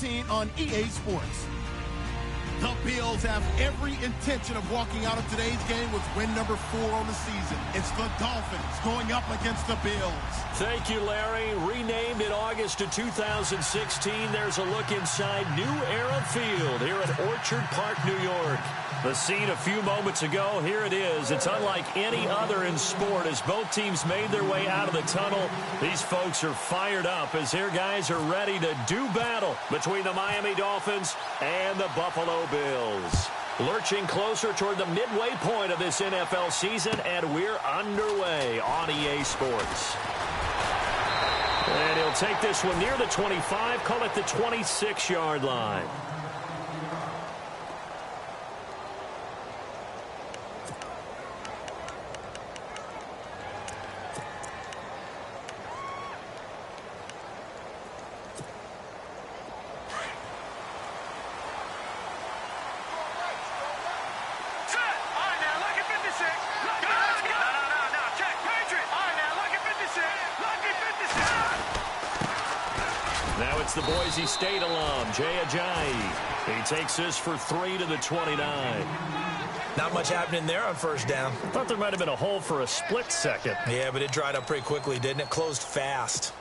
17 on EA Sports. The Bills have every intention of walking out of today's game with win number 4 on the season. It's the Dolphins going up against the Bills. Thank you, Larry. Renamed in August of 2016, there's a look inside New Era Field here at Orchard Park, New York. The scene a few moments ago, here it is. It's unlike any other in sport as both teams made their way out of the tunnel. These folks are fired up as their guys are ready to do battle between the Miami Dolphins and the Buffalo Bills. Lurching closer toward the midway point of this NFL season, and we're underway on EA Sports. And he'll take this one near the 25, call it the 26-yard line. Now it's the Boise State alum, Jay Ajayi. He takes this for 3 to the 29. Not much happening there on first down. Thought there might have been a hole for a split second. Yeah, but it dried up pretty quickly, didn't it? Closed fast.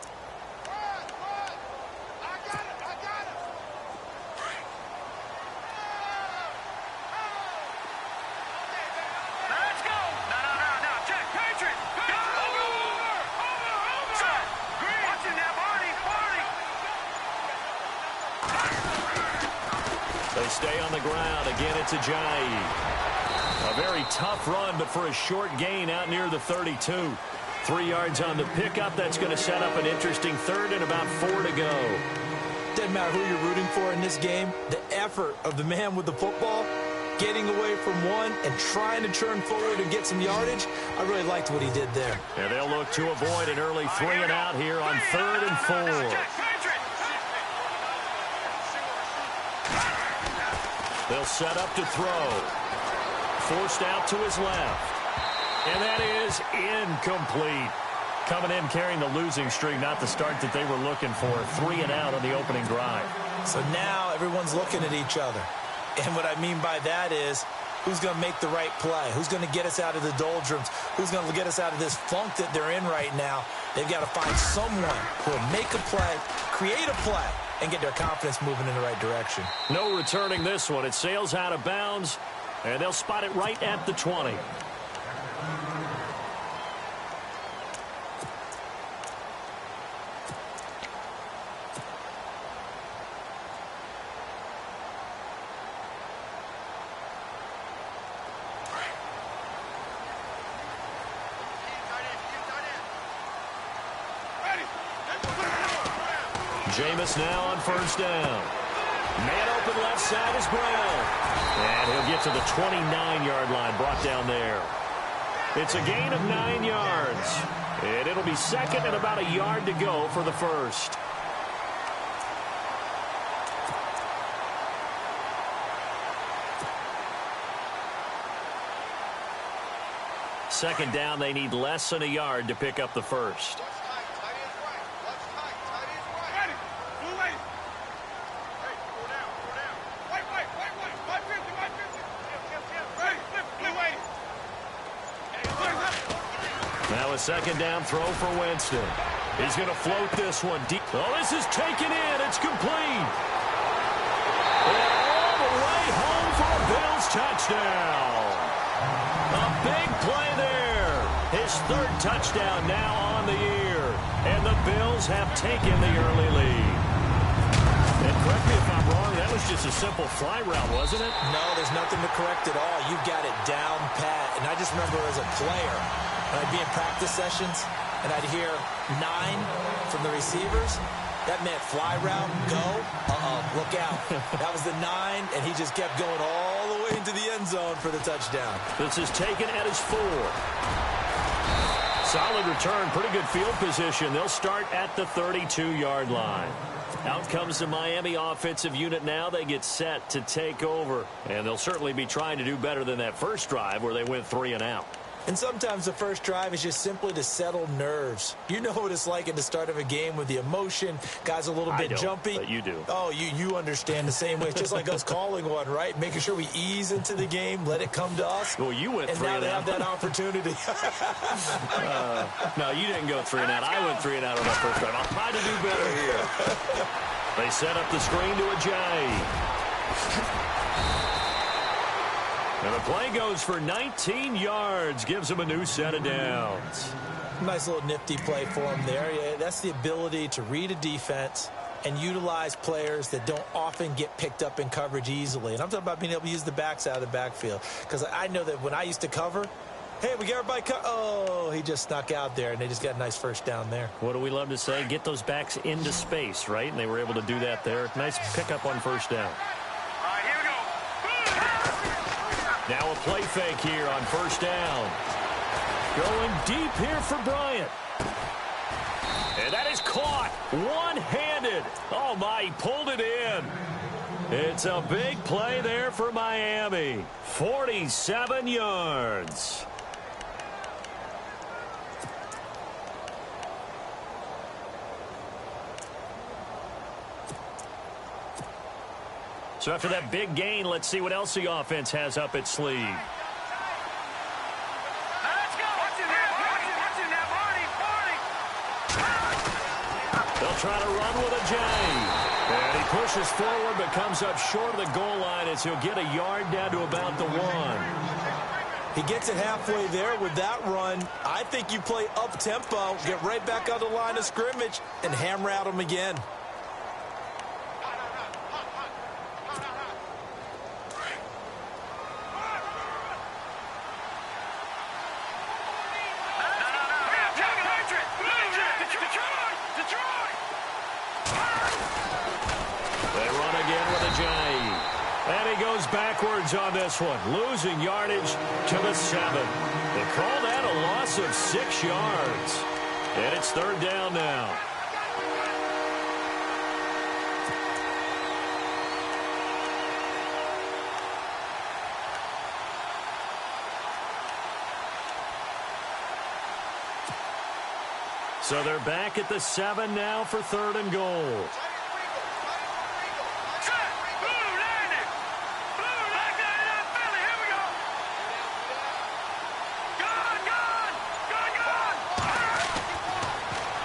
They stay on the ground. Again, it's Ajayi. A very tough run, but for a short gain out near the 32. 3 yards on the pickup. That's going to set up an interesting third and about 4 to go. Doesn't matter who you're rooting for in this game. The effort of the man with the football, getting away from one and trying to turn forward and get some yardage, I really liked what he did there. And they'll look to avoid an early 3 and out here on 3rd and 4. They'll set up to throw. Forced out to his left. And that is incomplete. Coming in carrying the losing streak, not the start that they were looking for. 3 and out on the opening drive. So now everyone's looking at each other. And what I mean by that is, who's going to make the right play? Who's going to get us out of the doldrums? Who's going to get us out of this funk that they're in right now? They've got to find someone who will make a play, create a play, and get their confidence moving in the right direction. No returning this one. It sails out of bounds, and they'll spot it right at the 20. Jameis now on first down. Man open left side is Brown. And he'll get to the 29-yard line, brought down there. It's a gain of 9 yards. And it'll be second and about a yard to go for the first. Second down, they need less than a yard to pick up the first. Now a second down throw for Winston. He's going to float this one deep. Oh, this is taken in. It's complete. And all the way home for a Bills touchdown. A big play there. His 3rd touchdown now on the year. And the Bills have taken the early lead. And correct me if I'm wrong, that was just a simple fly route, wasn't it? No, there's nothing to correct at all. You've got it down pat. And I just remember as a player, when I'd be in practice sessions and I'd hear 9 from the receivers, that meant fly route, go, look out. That was the 9, and he just kept going all the way into the end zone for the touchdown. This is taken at his 4. Solid return, pretty good field position. They'll start at the 32-yard line. Out comes the Miami offensive unit now. They get set to take over. And they'll certainly be trying to do better than that first drive where they went 3 and out. And sometimes the first drive is just simply to settle nerves. You know what it's like at the start of a game with the emotion. Guys a little bit jumpy. But you do. Oh, you understand the same way. It's just like us calling one, right? Making sure we ease into the game, let it come to us. Well, you went 3 and out. And now they have that opportunity. No, you didn't go 3 and out. I went 3 and out on that first drive. I'll try to do better here. They set up the screen to Ajayi. And the play goes for 19 yards, gives him a new set of downs. Nice little nifty play for him there. Yeah, that's the ability to read a defense and utilize players that don't often get picked up in coverage easily. And I'm talking about being able to use the backside of the backfield. Because I know that when I used to cover, hey, we got everybody oh, he just snuck out there, and they just got a nice first down there. What do we love to say? Get those backs into space, right? And they were able to do that there. Nice pickup on first down. Now a play fake here on first down. Going deep here for Bryant. And that is caught one-handed. Oh, my, he pulled it in. It's a big play there for Miami. 47 yards. So after that big gain, let's see what else the offense has up its sleeve. They'll try to run with Ajayi. And he pushes forward but comes up short of the goal line as he'll get a yard down to about the 1. He gets it halfway there with that run. I think you play up-tempo, get right back on the line of scrimmage, and hammer at him again. Backwards on this one, losing yardage to the 7. They call that a loss of 6 yards. And it's third down now. So they're back at the 7 now for 3rd and goal.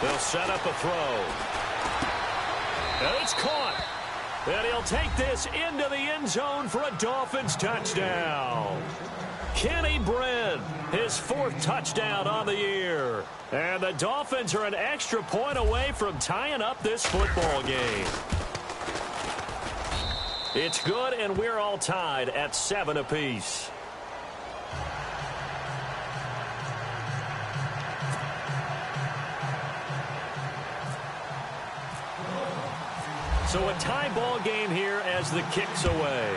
They'll set up a throw. And it's caught. And he'll take this into the end zone for a Dolphins touchdown. Kenny Brin, his 4th touchdown on the year. And the Dolphins are an extra point away from tying up this football game. It's good, and we're all tied at 7 apiece. So a tie ball game here as the kick's away.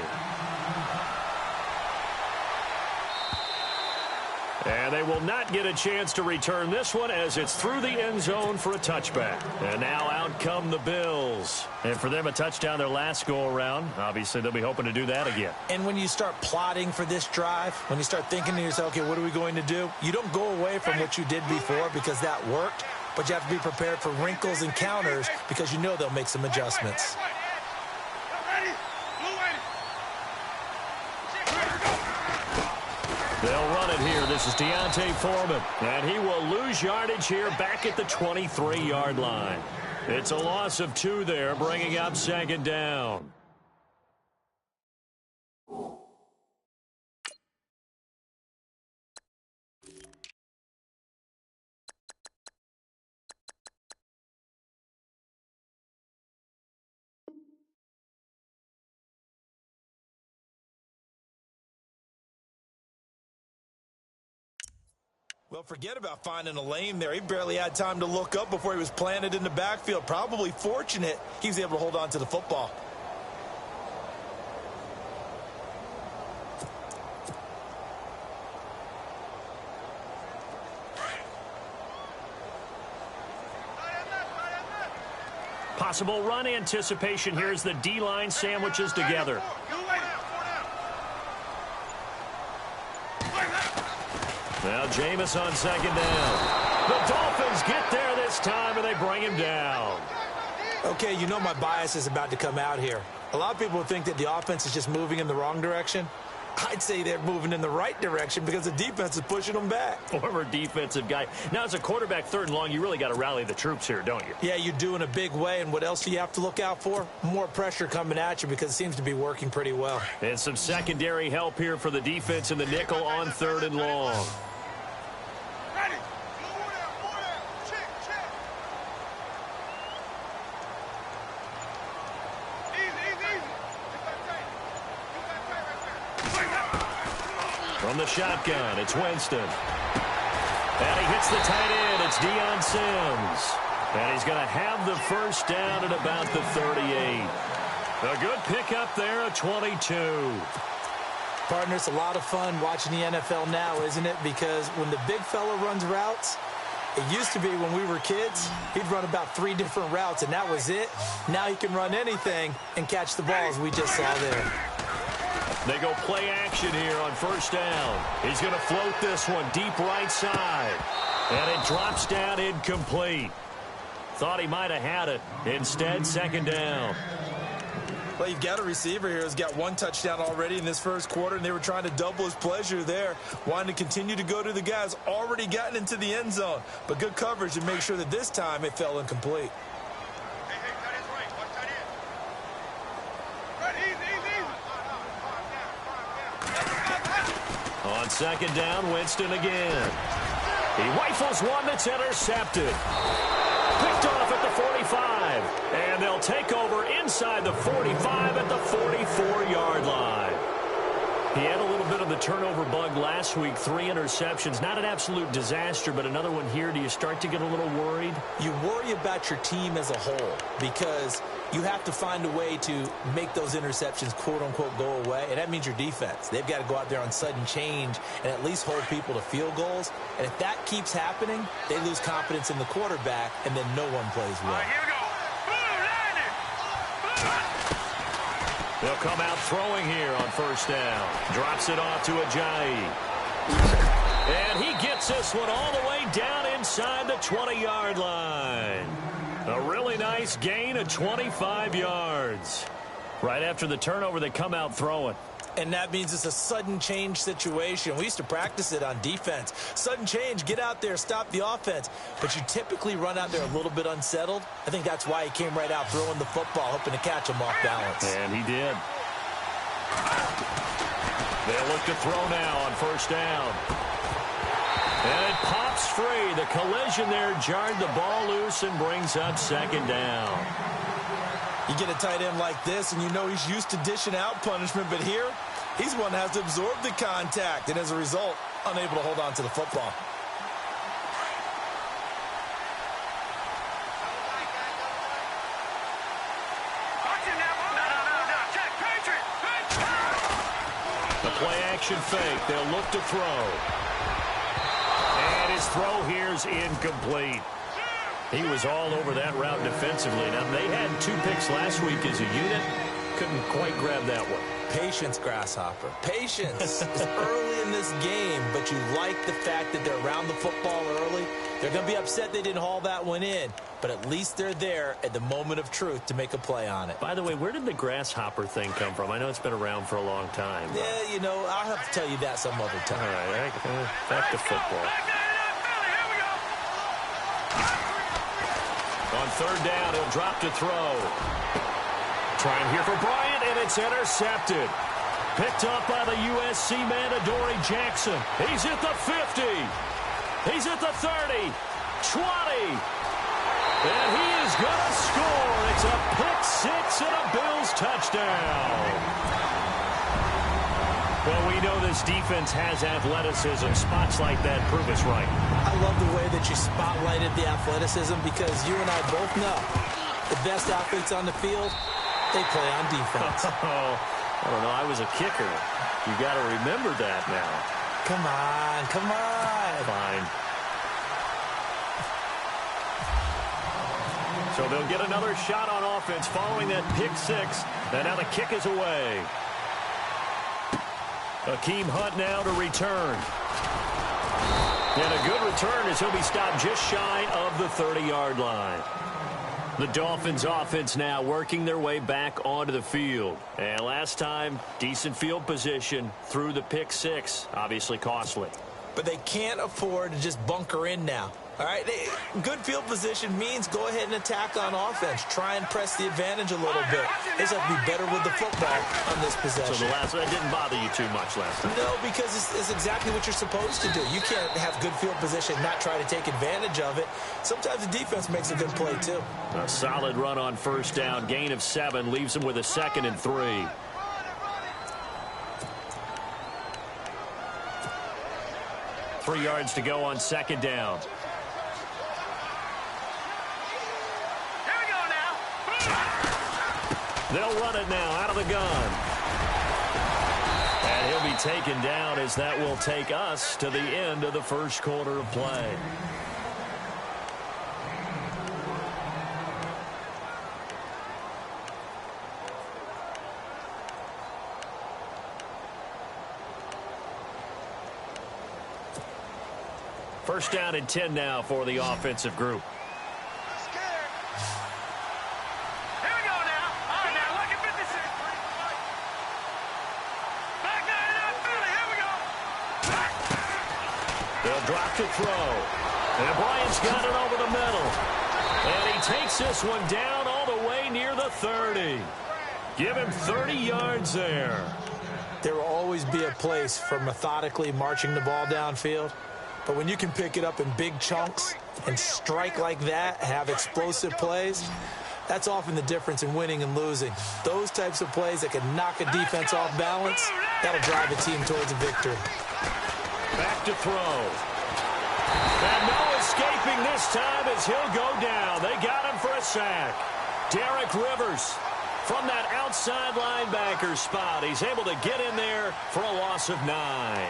And they will not get a chance to return this one as it's through the end zone for a touchback. And now out come the Bills. And for them, a touchdown their last go-around. Obviously, they'll be hoping to do that again. And when you start plotting for this drive, when you start thinking to yourself, okay, what are we going to do? You don't go away from what you did before because that worked. But you have to be prepared for wrinkles and counters because you know they'll make some adjustments. They'll run it here. This is Deontay Foreman. And he will lose yardage here back at the 23-yard line. It's a loss of 2 there, bringing up 2nd down. Well, forget about finding a lane there. He barely had time to look up before he was planted in the backfield. Probably fortunate he was able to hold on to the football. Possible run anticipation here as the D-line sandwiches together. Now Jameis on second down. The Dolphins get there this time, and they bring him down. Okay, you know my bias is about to come out here. A lot of people think that the offense is just moving in the wrong direction. I'd say they're moving in the right direction because the defense is pushing them back. Former defensive guy. Now, as a quarterback, 3rd and long, you really got to rally the troops here, don't you? Yeah, you do in a big way. And what else do you have to look out for? More pressure coming at you because it seems to be working pretty well. And some secondary help here for the defense in the nickel on 3rd and long. From the shotgun, it's Winston. And he hits the tight end. It's Deion Sims. And he's going to have the first down at about the 38. A good pickup there at 22. Partner, it's a lot of fun watching the NFL now, isn't it? Because when the big fella runs routes, it used to be when we were kids, he'd run about 3 different routes, and that was it. Now he can run anything and catch the balls we just saw there. They go play action here on first down. He's going to float this one deep right side. And it drops down incomplete. Thought he might have had it. Instead, second down. Well, you've got a receiver here who's got 1 touchdown already in this first quarter, and they were trying to double his pleasure there, wanting to continue to go to the guys already gotten into the end zone. But good coverage to make sure that this time it fell incomplete. On second down, Winston again. He rifles one that's intercepted. Picked off at the 45. And they'll take over inside the 45 at the 44-yard line. He had a little bit of the turnover bug last week. 3 interceptions. Not an absolute disaster, but another one here. Do you start to get a little worried? You worry about your team as a whole because you have to find a way to make those interceptions, quote-unquote, go away. And that means your defense. They've got to go out there on sudden change and at least hold people to field goals. And if that keeps happening, they lose confidence in the quarterback, and then no one plays well. Here we go. They'll come out throwing here on first down. Drops it off to Ajayi. And he gets this one all the way down inside the 20-yard line. A really nice gain of 25 yards. Right after the turnover, they come out throwing. And that means it's a sudden change situation. We used to practice it on defense. Sudden change, get out there, stop the offense. But you typically run out there a little bit unsettled. I think that's why he came right out throwing the football, hoping to catch him off balance. And he did. They'll look to throw now on first down. And it pops free. The collision there jarred the ball loose and brings up second down. You get a tight end like this, and you know he's used to dishing out punishment, but here, he's one that has to absorb the contact, and as a result, unable to hold on to the football. The play-action fake. They'll look to throw. And his throw here's incomplete. He was all over that route defensively. Now, they had 2 picks last week as a unit. Couldn't quite grab that one. Patience, Grasshopper. Patience is early in this game, but you like the fact that they're around the football early. They're going to be upset they didn't haul that one in, but at least they're there at the moment of truth to make a play on it. By the way, where did the grasshopper thing come from? I know it's been around for a long time. Yeah, you know, I'll have to tell you that some other time. All right, back to football. On third down, he'll drop to throw. Trying here for Bryant, and it's intercepted. Picked up by the USC man, Adoree Jackson. He's at the 50. He's at the 30. 20. And he is going to score. It's a pick six and a Bills touchdown. Well, we know this defense has athleticism. Spots like that prove us right. I love the way that you spotlighted the athleticism because you and I both know the best athletes on the field, they play on defense. Oh, I don't know. I was a kicker. You got to remember that now. Come on, come on. Fine. So they'll get another shot on offense following that pick six. And now the kick is away. Akeem Hunt now to return. And a good return as he'll be stopped just shy of the 30-yard line. The Dolphins offense now working their way back onto the field. And last time, decent field position through the pick six. Obviously costly. But they can't afford to just bunker in now. All right, good field position means go ahead and attack on offense. Try and press the advantage a little bit. They just have to be better with the football on this possession. So that didn't bother you too much last time? No, because it's exactly what you're supposed to do. You can't have good field position and not try to take advantage of it. Sometimes the defense makes a good play, too. A solid run on first down. Gain of 7 leaves them with a 2nd and 3. Three yards to go on 2nd down. They'll run it now out of the gun. And he'll be taken down as that will take us to the end of the first quarter of play. First down and 10 now for the offensive group. They'll drop to throw. And Bryant's got it over the middle. And he takes this one down all the way near the 30. Give him 30 yards there. There will always be a place for methodically marching the ball downfield. But when you can pick it up in big chunks and strike like that, have explosive plays, that's often the difference in winning and losing. Those types of plays that can knock a defense off balance, that'll drive a team towards a victory. Back to throw. And no escaping this time as he'll go down. They got him for a sack. Derek Rivers from that outside linebacker spot. He's able to get in there for a loss of 9.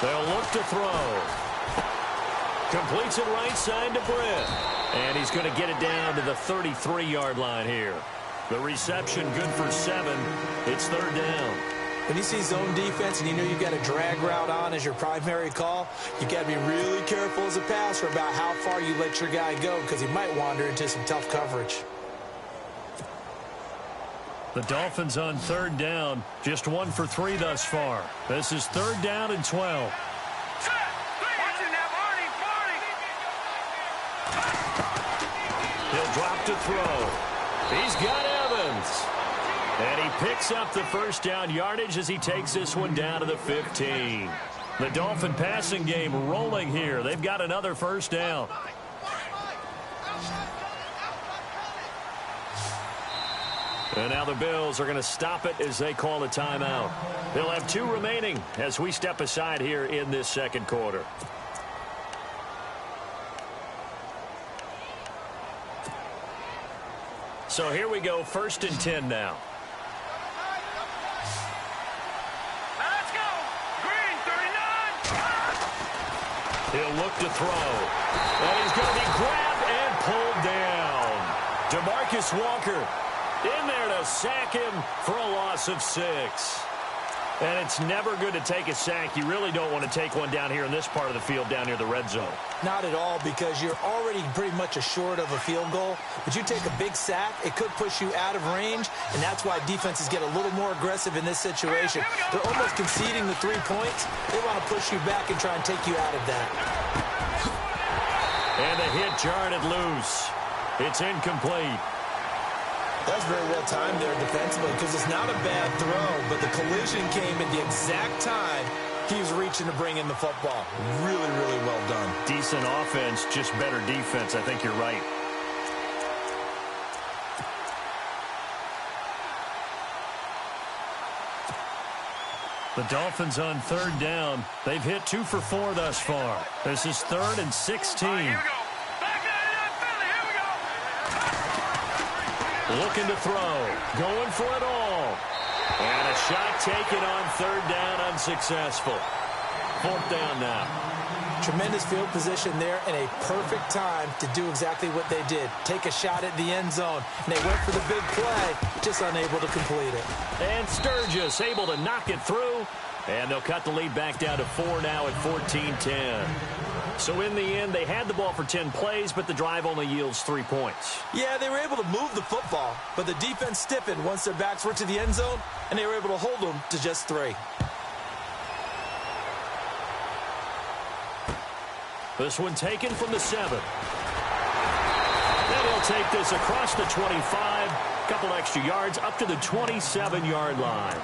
They'll look to throw. Completes it right side to Britt. And he's going to get it down to the 33-yard line here. The reception good for 7. It's 3rd down. When you see zone defense and you know you've got a drag route on as your primary call, you've got to be really careful as a passer about how far you let your guy go because he might wander into some tough coverage. The Dolphins on 3rd down, just 1 for 3 thus far. This is 3rd down and 12. He'll drop to throw. He's got Evans. And he picks up the first down yardage as he takes this one down to the 15. The Dolphin passing game rolling here. They've got another first down. And now the Bills are going to stop it as they call a timeout. They'll have 2 remaining as we step aside here in this second quarter. So here we go, 1st and 10 now. Let's go. Green, 39. He'll look to throw. And he's going to be grabbed and pulled down. DeMarcus Walker in there to sack him for a loss of 6. And it's never good to take a sack. You really don't want to take one down here in this part of the field down near the red zone. Not at all, because you're already pretty much assured of a field goal. But you take a big sack, it could push you out of range, and that's why defenses get a little more aggressive in this situation. They're almost conceding the 3 points. They want to push you back and try and take you out of that. And the hit jarred it loose. It's incomplete. That's very well timed there defensively because it's not a bad throw, but the collision came at the exact time he was reaching to bring in the football. Really, really well done. Decent offense, just better defense. I think you're right. The Dolphins on 3rd down. They've hit 2 for 4 thus far. This is 3rd and 16. Here we go. Back there, Philly. Here we go. Looking to throw. Going for it all. And a shot taken on third down, unsuccessful. Fourth down now. Tremendous field position there and a perfect time to do exactly what they did. Take a shot at the end zone. And they went for the big play, just unable to complete it. And Sturgis able to knock it through. And they'll cut the lead back down to 4 now at 14-10. So in the end, they had the ball for 10 plays, but the drive only yields 3 points. Yeah, they were able to move the football, but the defense stiffened once their backs were to the end zone, and they were able to hold them to just 3. This one taken from the 7. And he'll take this across the 25. Couple extra yards up to the 27-yard line.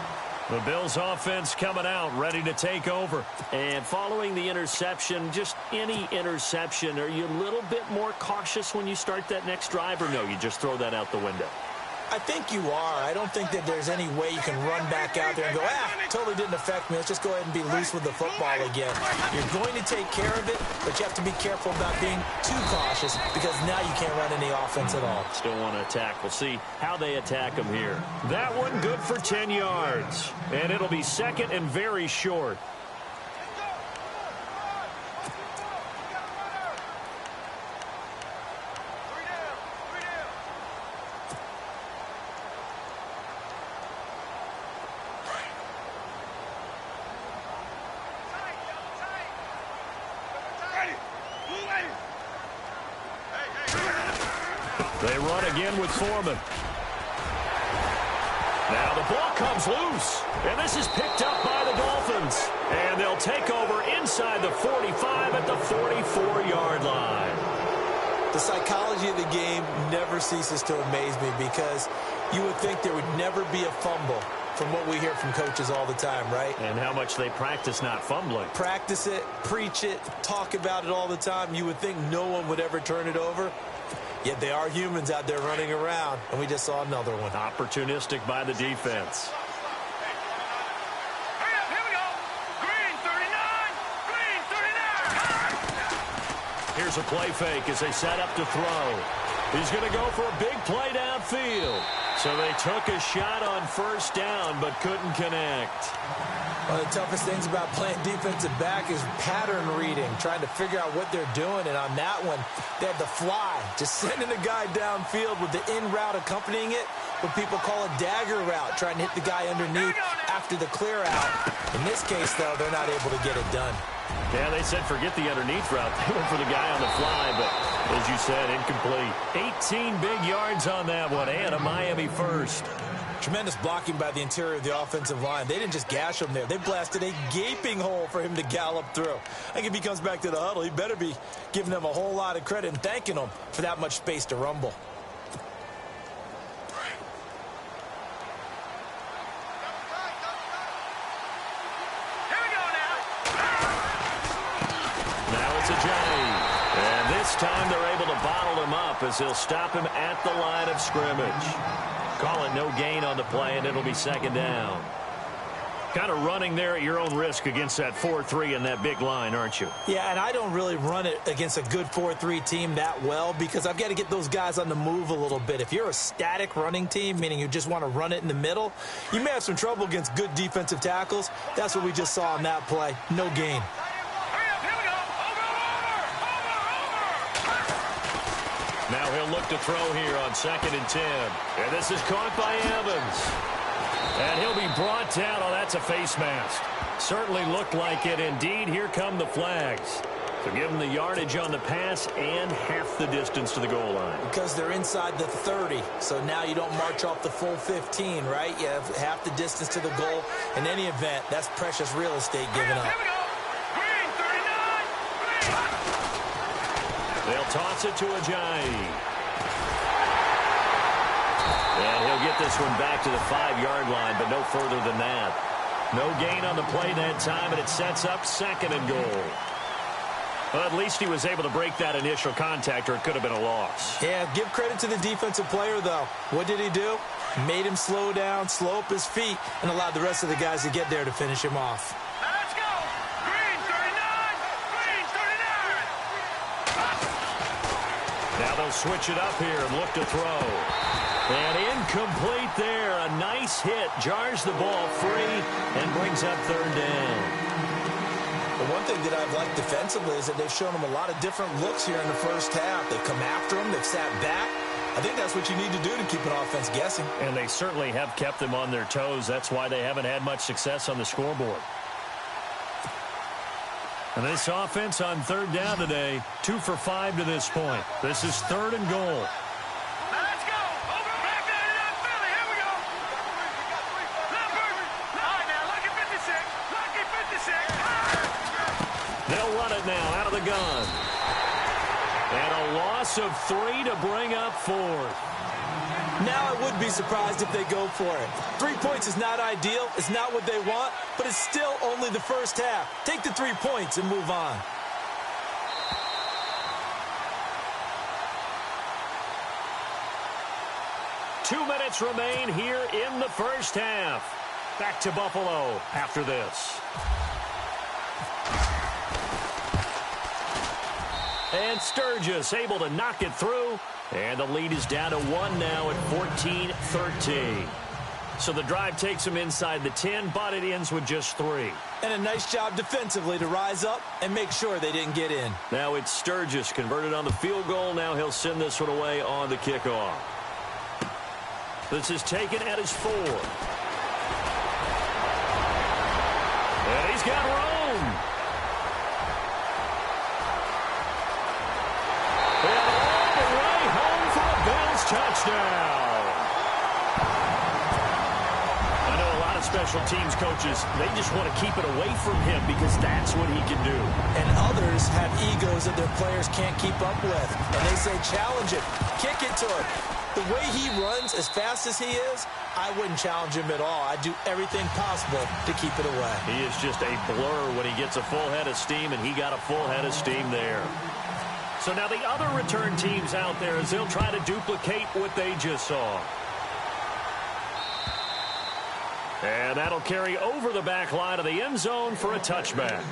The Bills offense coming out, ready to take over. And following the interception, just any interception, are you a little bit more cautious when you start that next drive, or no, you just throw that out the window? I think you are. I don't think that there's any way you can run back out there and go, totally didn't affect me. Let's just go ahead and be loose with the football again. You're going to take care of it, but you have to be careful about being too cautious because now you can't run any offense at all. Still want to attack. We'll see how they attack them here. That one good for 10 yards. And it'll be second and very short. They run again with Foreman. Now the ball comes loose, and this is picked up by the Dolphins. And they'll take over inside the 45 at the 44-yard line. The psychology of the game never ceases to amaze me because you would think there would never be a fumble from what we hear from coaches all the time, right? And how much they practice not fumbling. Practice it, preach it, talk about it all the time. You would think no one would ever turn it over. Yet they are humans out there running around, and we just saw another one. Opportunistic by the defense. Hurry up, here we go. Green 39, green 39. Here's a play fake as they set up to throw. He's going to go for a big play downfield. So they took a shot on first down, but couldn't connect. One of the toughest things about playing defensive back is pattern reading, trying to figure out what they're doing. And on that one, they had the fly, just sending a guy downfield with the in route accompanying it, what people call a dagger route, trying to hit the guy underneath after the clear out. In this case, though, they're not able to get it done. Yeah, they said forget the underneath route. They went for the guy on the fly, but as you said, incomplete. 18 big yards on that one, and a Miami first. Tremendous blocking by the interior of the offensive line. They didn't just gash him there. They blasted a gaping hole for him to gallop through. I think if he comes back to the huddle, he better be giving them a whole lot of credit and thanking them for that much space to rumble. Here we go now. Now it's Ajayi. And this time they're able to bottle him up as they'll stop him at the line of scrimmage. Call it no gain on the play, and it'll be second down. Kind of running there at your own risk against that 4-3 and that big line, aren't you? Yeah, and I don't really run it against a good 4-3 team that well because I've got to get those guys on the move a little bit. If you're a static running team, meaning you just want to run it in the middle, you may have some trouble against good defensive tackles. That's what we just saw on that play. No gain. Hurry up, here we go. Over. Now he'll look to throw here on 2nd and 10. And this is caught by Evans. And he'll be brought down. Oh, that's a face mask. Certainly looked like it. Indeed, here come the flags. So give them the yardage on the pass and half the distance to the goal line. Because they're inside the 30, so now you don't march off the full 15, right? You have half the distance to the goal. In any event, that's precious real estate given up. Here we go. Green 39, green. They'll toss it to Ajayi. And he'll get this one back to the 5-yard line, but no further than that. No gain on the play that time, and it sets up 2nd and goal. Well, at least he was able to break that initial contact, or it could have been a loss. Yeah, give credit to the defensive player, though. What did he do? Made him slow down, slow up his feet, and allowed the rest of the guys to get there to finish him off. Let's go. Green 39, green 39. Now they'll switch it up here and look to throw. And incomplete there. A nice hit. Jars the ball free and brings up third down. The one thing that I've liked defensively is that they've shown them a lot of different looks here in the first half. They've come after them. They've sat back. I think that's what you need to do to keep an offense guessing. And they certainly have kept them on their toes. That's why they haven't had much success on the scoreboard. And this offense on third down today, 2 for 5 to this point. This is third and goal. Let's go. Over back there in Philly. Here we go. All right, now, lucky 56. Lucky 56. They'll run it now out of the gun. And a loss of 3 to bring up fourth. Now I would be surprised if they go for it. 3 points is not ideal. It's not what they want, but it's still only the first half. Take the 3 points and move on. Two minutes remain here in the first half. Back to Buffalo after this. And Sturgis able to knock it through. And the lead is down to 1 now at 14-13. So the drive takes them inside the 10, but it ends with just 3. And a nice job defensively to rise up and make sure they didn't get in. Now it's Sturgis converted on the field goal. Now he'll send this one away on the kickoff. This is taken at his 4. And he's got Rome. And all the way home for a Bills touchdown. I know a lot of special teams coaches, they just want to keep it away from him because that's what he can do. And others have egos that their players can't keep up with. And they say, challenge it, kick it to him. The way he runs as fast as he is, I wouldn't challenge him at all. I'd do everything possible to keep it away. He is just a blur when he gets a full head of steam, and he got a full head of steam there. So now the other return teams out there as they'll try to duplicate what they just saw. And that'll carry over the back line of the end zone for a touchback.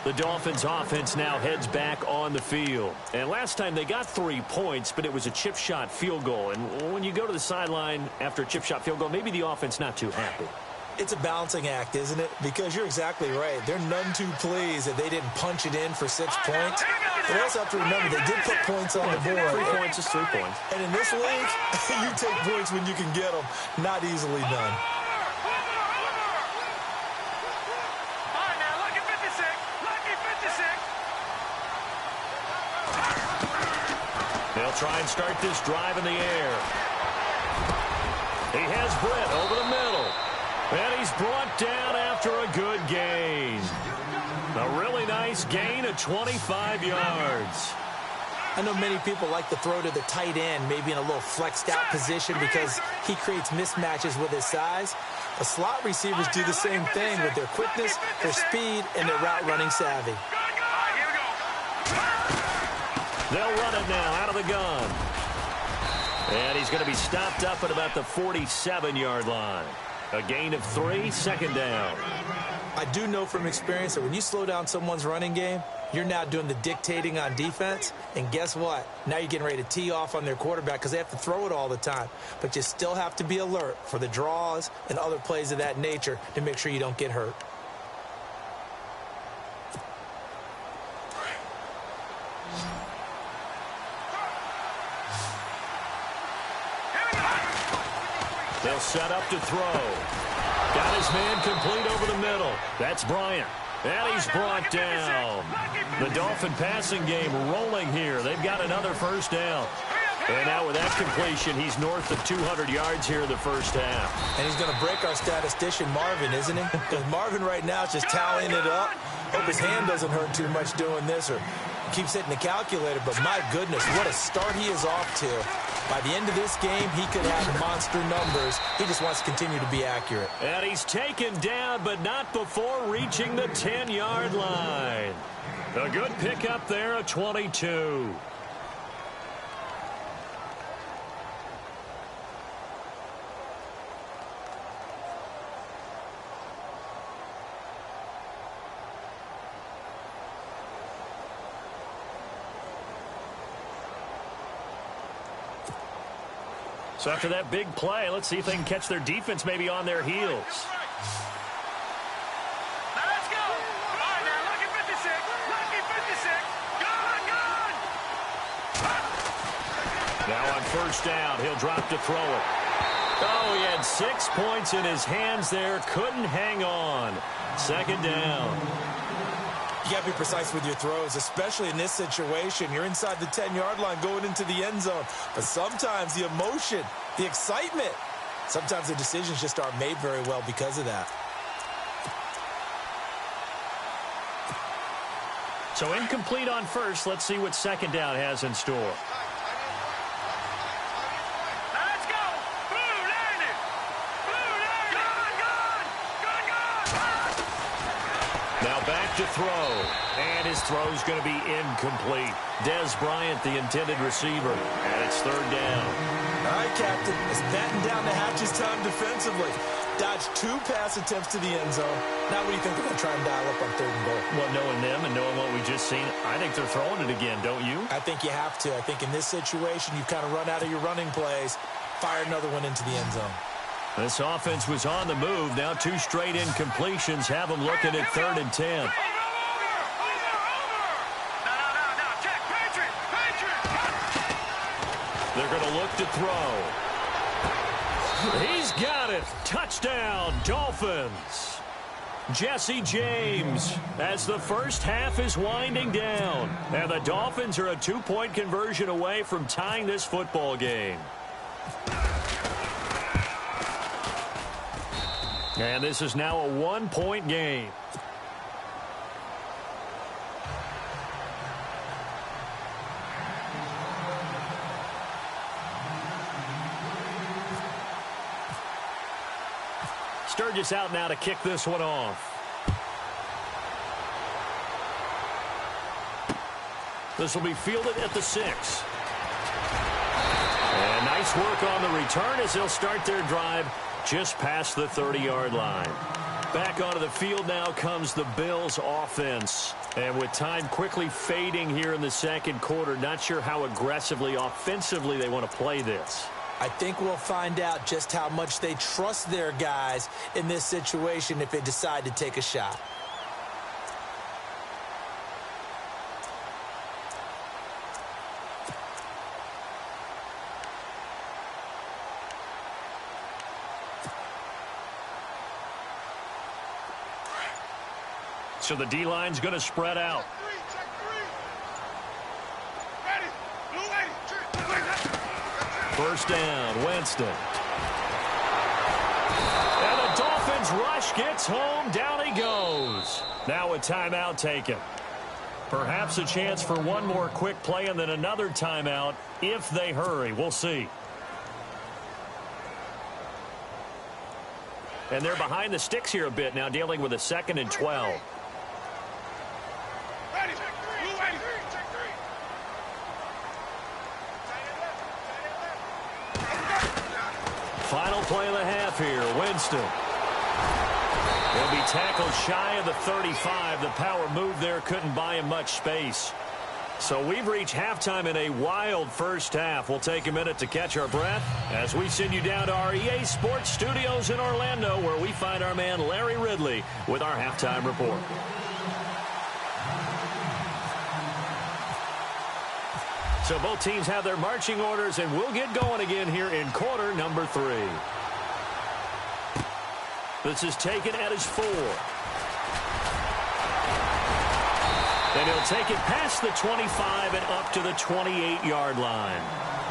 The Dolphins offense now heads back on the field. And last time they got 3 points, but it was a chip shot field goal. And when you go to the sideline after a chip shot field goal, maybe the offense not too happy. It's a balancing act, isn't it? Because you're exactly right. They're none too pleased that they didn't punch it in for 6 points. But also have to remember, they did put points on the board. 3 points is 3 points. And in this league, you take points when you can get them. Not easily done. They'll try and start this drive in the air. He has Britt over the middle. And he's brought down after a good gain. A really nice gain of 25 yards. I know many people like to throw to the tight end, maybe in a little flexed out position because he creates mismatches with his size. The slot receivers do the same thing with their quickness, their speed, and their route running savvy. They'll run it now out of the gun. And he's going to be stopped up at about the 47-yard line. A gain of 3, second down. I do know from experience that when you slow down someone's running game, you're now doing the dictating on defense. And guess what? Now you're getting ready to tee off on their quarterback because they have to throw it all the time. But you still have to be alert for the draws and other plays of that nature to make sure you don't get hurt. They'll set up to throw. Got his man complete over the middle. That's Bryant. And he's brought down. The Dolphin passing game rolling here. They've got another first down. And now with that completion, he's north of 200 yards here in the first half. And he's going to break our statistician, Marvin, isn't he? Because Marvin right now is just tallying it up. Hope his hand doesn't hurt too much doing this or keeps hitting the calculator. But my goodness, what a start he is off to. By the end of this game, he could have monster numbers. He just wants to continue to be accurate. And he's taken down, but not before reaching the 10-yard line. A good pickup there of 22. So after that big play, let's see if they can catch their defense maybe on their heels. Now let's go. All right, now, lucky 56. Lucky 56. Good. Now on first down, he'll drop to throw it. Oh, he had 6 points in his hands there. Couldn't hang on. Second down. You got to be precise with your throws, especially in this situation. You're inside the 10-yard line going into the end zone. But sometimes the emotion, the excitement, sometimes the decisions just aren't made very well because of that. So incomplete on first. Let's see what second down has in store. Now let's go. Blue landed. Blue landed. Good. Now back to throw. And his throw's going to be incomplete. Dez Bryant, the intended receiver. And it's third down. All right, Captain. It's batten down the hatches time defensively. Dodged 2 pass attempts to the end zone. Now what do you think they're going to try and dial up on third and goal? Well, knowing them and knowing what we just seen, I think they're throwing it again, don't you? I think you have to. I think in this situation, you've kind of run out of your running plays. Fire another one into the end zone. This offense was on the move. Now 2 straight incompletions have them looking at third and 10. Over. Now, check. Patriot. They're going to look to throw. He's got it. Touchdown, Dolphins. Jesse James as the first half is winding down. And the Dolphins are a 2-point conversion away from tying this football game. And this is now a 1-point game. Sturgis out now to kick this one off. This will be fielded at the 6. And nice work on the return as they'll start their drive just past the 30-yard line. Back onto the field now comes the Bills offense. And with time quickly fading here in the second quarter, not sure how aggressively, offensively they want to play this. I think we'll find out just how much they trust their guys in this situation if they decide to take a shot. So the D-line's going to spread out. First down, Winston. And the Dolphins rush gets home. Down he goes. Now a timeout taken. Perhaps a chance for one more quick play and then another timeout if they hurry. We'll see. And they're behind the sticks here a bit now, dealing with a 2nd and 12. Final play of the half here, Winston. He'll be tackled shy of the 35. The power move there couldn't buy him much space. So we've reached halftime in a wild first half. We'll take a minute to catch our breath as we send you down to our EA Sports Studios in Orlando, where we find our man Larry Ridley with our halftime report. So both teams have their marching orders, and we'll get going again here in quarter number 3. This is taken at his 4. And he'll take it past the 25 and up to the 28-yard line.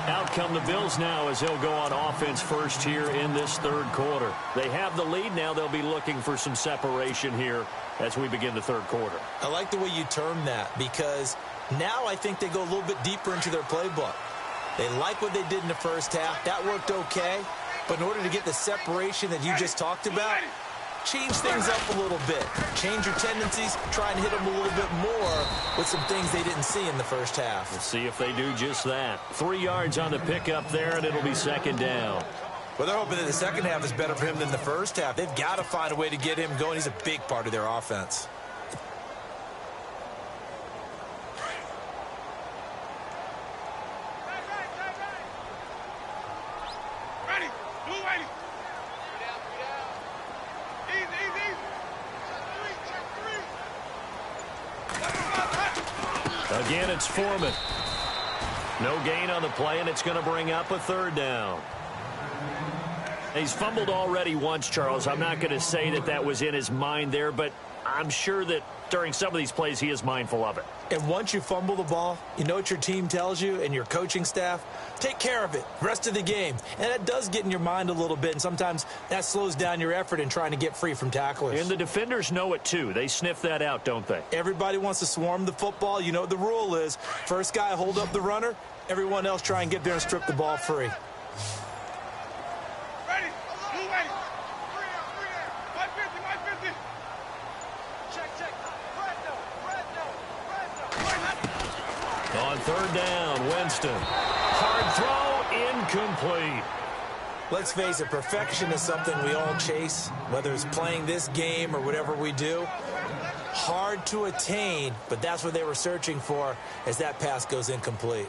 Out come the Bills now as they'll go on offense first here in this third quarter. They have the lead now. They'll be looking for some separation here as we begin the third quarter. I like the way you term that, because now I think they go a little bit deeper into their playbook. They like what they did in the first half. That worked okay. But in order to get the separation that you just talked about, change things up a little bit. Change your tendencies. Try and hit them a little bit more with some things they didn't see in the first half. We'll see if they do just that. 3 yards on the pickup there, and it'll be second down. Well, they're hoping that the second half is better for him than the first half. They've got to find a way to get him going. He's a big part of their offense. Again, it's Foreman. No gain on the play, and it's going to bring up a third down. He's fumbled already once, Charles. I'm not going to say that that was in his mind there, but I'm sure that during some of these plays he is mindful of it. And once you fumble the ball, you know what your team tells you and your coaching staff? Take care of it. Rest of the game. And that does get in your mind a little bit, and sometimes that slows down your effort in trying to get free from tacklers. And the defenders know it too. They sniff that out, don't they? Everybody wants to swarm the football. You know what the rule is. First guy hold up the runner. Everyone else try and get there and strip the ball free. Ready? Blue ready. 550, 550. Check. Red no. On third down, Winston. Hard throw, incomplete. Let's face it, perfection is something we all chase, whether it's playing this game or whatever we do. Hard to attain, but that's what they were searching for as that pass goes incomplete.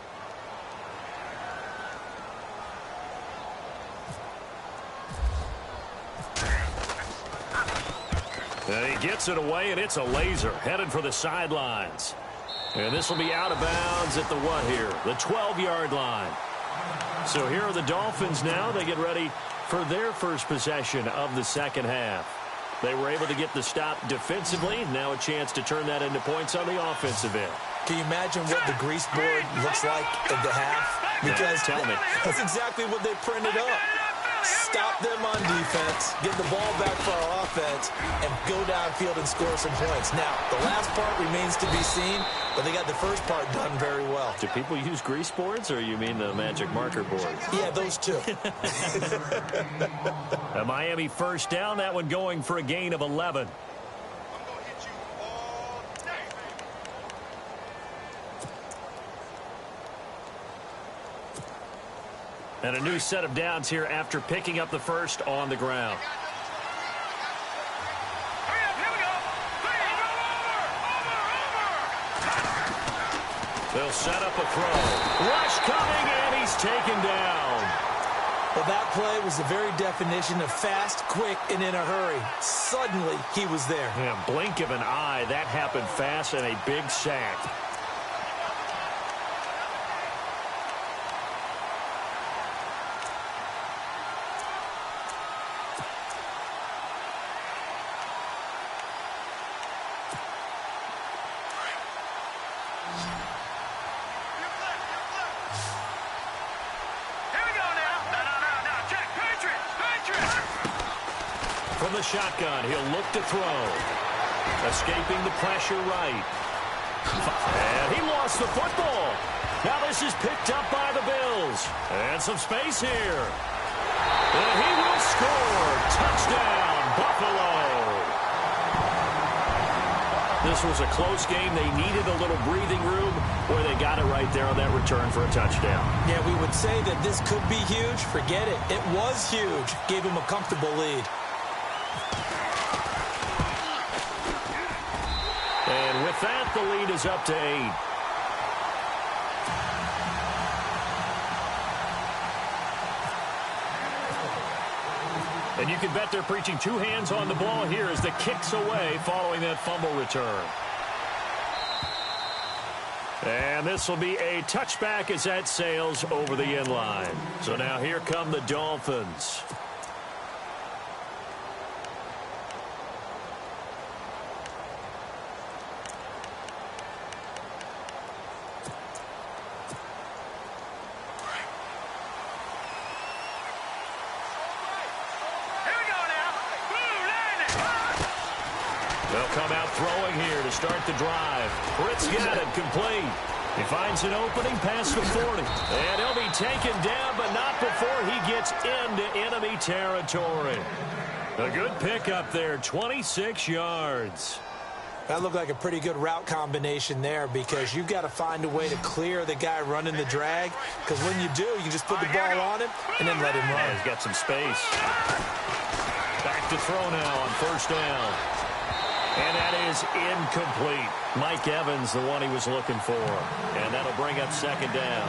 And he gets it away, and it's a laser headed for the sidelines. And this will be out of bounds at the what here? The 12-yard line. So here are the Dolphins now. They get ready for their first possession of the second half. They were able to get the stop defensively. Now a chance to turn that into points on the offensive end. Can you imagine what the grease board looks like at the half? Because tell me. That's exactly what they printed up. Stop them on defense, get the ball back for our offense, and go downfield and score some points. Now, the last part remains to be seen, but they got the first part done very well. Do people use grease boards, or you mean the magic marker boards? Yeah, those two. A Miami first down, that one going for a gain of 11. And a new set of downs here after picking up the first on the ground. They'll set up a throw. Rush coming, and he's taken down. Well, that play was the very definition of fast, quick, and in a hurry. Suddenly, he was there. Yeah, blink of an eye, that happened fast, and a big sack. From the shotgun, he'll look to throw. Escaping the pressure right. And he lost the football. Now this is picked up by the Bills. And some space here. And he will score. Touchdown, Buffalo. This was a close game. They needed a little breathing room where they got it right there on that return for a touchdown. Yeah, we would say that this could be huge. Forget it. It was huge. Gave him a comfortable lead. And with that, the lead is up to 8. And you can bet they're preaching two hands on the ball here as the kick's away following that fumble return. And this will be a touchback as that sails over the end line. So now here come the Dolphins. They'll come out throwing here to start the drive. Britt's got it complete. He finds an opening past the 40. And he'll be taken down, but not before he gets into enemy territory. A good pickup there, 26 yards. That looked like a pretty good route combination there because you've got to find a way to clear the guy running the drag. Because when you do, you just put the ball on him and then let him run. Yeah, he's got some space. Back to throw now on first down. And that is incomplete. Mike Evans, the one he was looking for. And that'll bring up second down.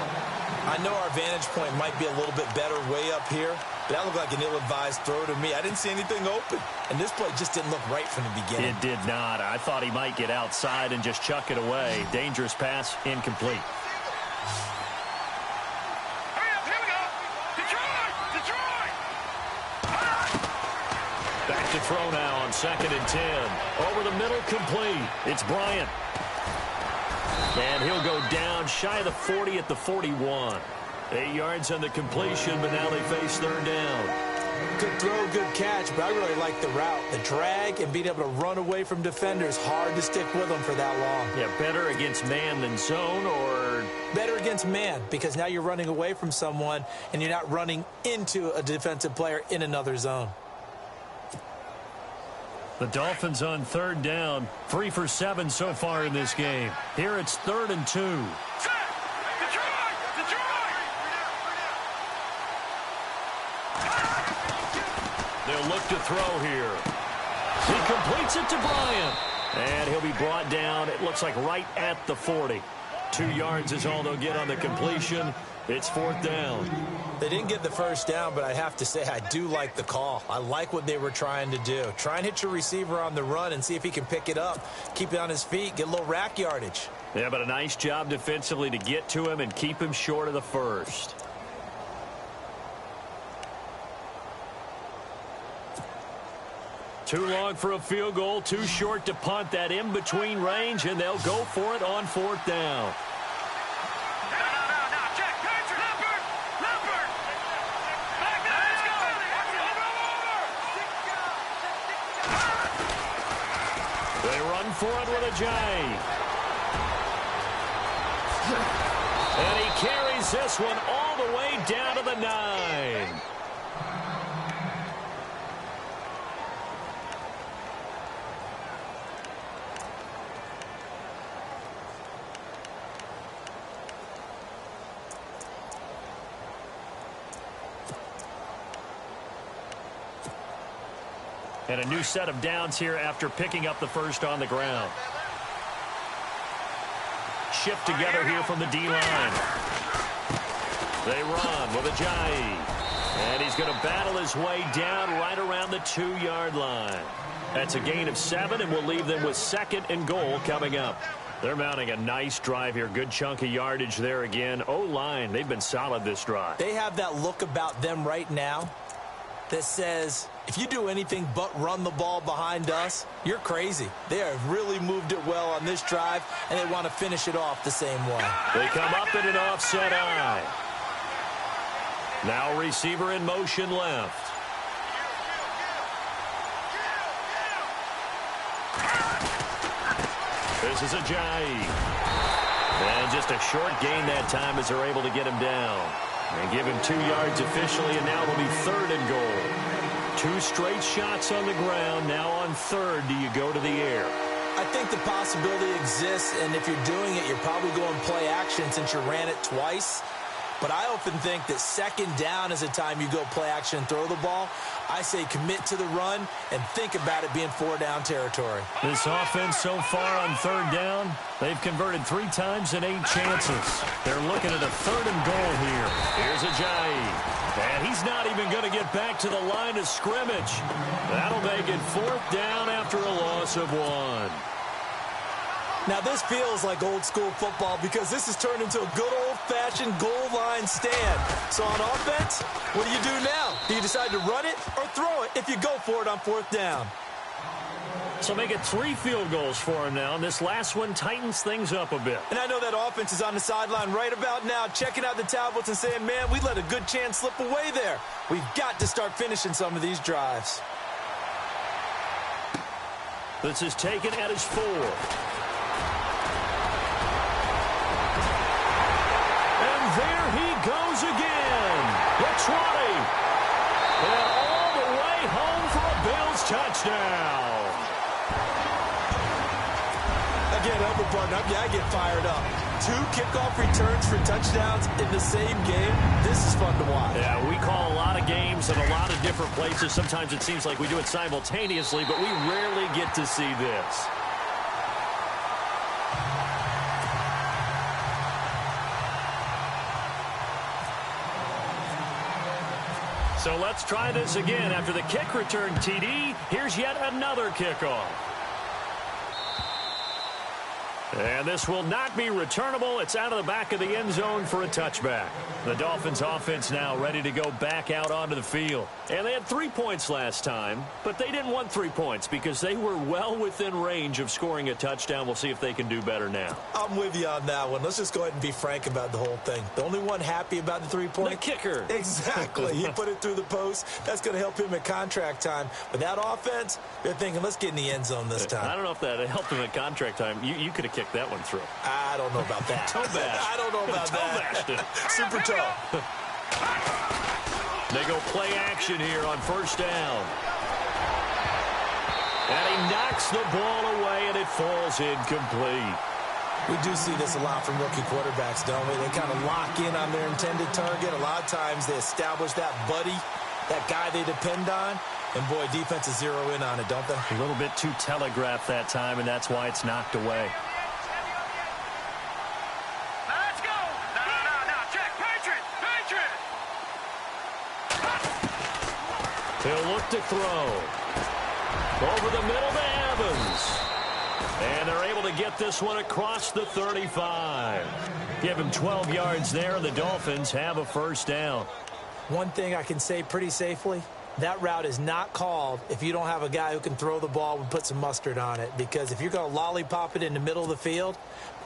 I know our vantage point might be a little bit better way up here, That looked like an ill-advised throw to me. I didn't see anything open. And this play just didn't look right from the beginning. It did not. I thought he might get outside and just chuck it away. Dangerous pass, incomplete. Here we go. Detroit! Back to throw now on 2nd and 10. Over the middle, complete. It's Bryant. And he'll go down shy of the 40 at the 41. 8 yards on the completion, but now they face 3rd down. Good throw, good catch, but I really like the route. The drag and being able to run away from defenders, hard to stick with them for that long. Yeah, better against man than zone, or? Better against man, because now you're running away from someone and you're not running into a defensive player in another zone. The Dolphins on 3rd down, 3 for 7 so far in this game. Here it's 3rd and 2. They'll look to throw here. He completes it to Bryant. And he'll be brought down, it looks like right at the 40. 2 yards is all they'll get on the completion. It's 4th down. They didn't get the first down, but I have to say I do like the call. I like what they were trying to do. Try and hit your receiver on the run and see if he can pick it up. Keep it on his feet, get a little rack yardage. Yeah, but a nice job defensively to get to him and keep him short of the first. Too long for a field goal, too short to punt. That in-between range, and they'll go for it on 4th down. They run for it with a J. And he carries this one all the way down to the 9. And a new set of downs here after picking up the first on the ground. Shift together here from the D-line. They run with Ajayi. And he's going to battle his way down right around the 2-yard line. That's a gain of 7, and we'll leave them with 2nd and goal coming up. They're mounting a nice drive here. Good chunk of yardage there again. O-line, they've been solid this drive. They have that look about them right now that says, if you do anything but run the ball behind us, you're crazy. They have really moved it well on this drive, and they want to finish it off the same way. They come up in an offset eye. Now receiver in motion left. This is Ajayi. And just a short gain that time as they're able to get him down. And give him 2 yards officially, and now it'll be 3rd and goal. 2 straight shots on the ground. Now on 3rd, do you go to the air? I think the possibility exists, and if you're doing it, you're probably going play action since you ran it twice. But I often think that 2nd down is a time you go play action and throw the ball. I say commit to the run and think about it being 4-down territory. This offense so far on 3rd down, they've converted 3 times in 8 chances. They're looking at a 3rd and goal here. Here's Ajayi. And he's not even going to get back to the line of scrimmage. That'll make it 4th down after a loss of 1. Now, this feels like old-school football because this has turned into a good old-fashioned goal line stand. So on offense, what do you do now? Do you decide to run it or throw it if you go for it on 4th down? So make it 3 field goals for him now, and this last one tightens things up a bit. And I know that offense is on the sideline right about now, checking out the tablets and saying, man, we let a good chance slip away there. We've got to start finishing some of these drives. This is taken at his 4. There he goes again. The 20. And all the way home for a Bills touchdown. Again, Elder Button, I get fired up. 2 kickoff returns for touchdowns in the same game. This is fun to watch. Yeah, we call a lot of games in a lot of different places. Sometimes it seems like we do it simultaneously, but we rarely get to see this. So let's try this again. After the kick return TD, here's yet another kickoff. And this will not be returnable. It's out of the back of the end zone for a touchback. The Dolphins offense now ready to go back out onto the field. And they had 3 points last time, but they didn't want 3 points because they were well within range of scoring a touchdown. We'll see if they can do better now. I'm with you on that one. Let's just go ahead and be frank about the whole thing. The only one happy about the 3-point? The kicker. Exactly. He put it through the post. That's going to help him at contract time. But that offense, they're thinking, let's get in the end zone this time. I don't know if that helped him at contract time. You could have kicked that one through. I don't know about that. Toe bash. I don't know about that. Super toe. They go play action here on first down. And he knocks the ball away, and it falls incomplete. We do see this a lot from rookie quarterbacks, don't we? They kind of lock in on their intended target. A lot of times they establish that buddy, that guy they depend on. And, boy, defenses zero in on it, don't they? A little bit too telegraphed that time, and that's why it's knocked away. He'll look to throw. Over the middle to Evans. And they're able to get this one across the 35. Give him 12 yards there, and the Dolphins have a first down. One thing I can say pretty safely, that route is not called if you don't have a guy who can throw the ball and put some mustard on it. Because if you're going to lollipop it in the middle of the field,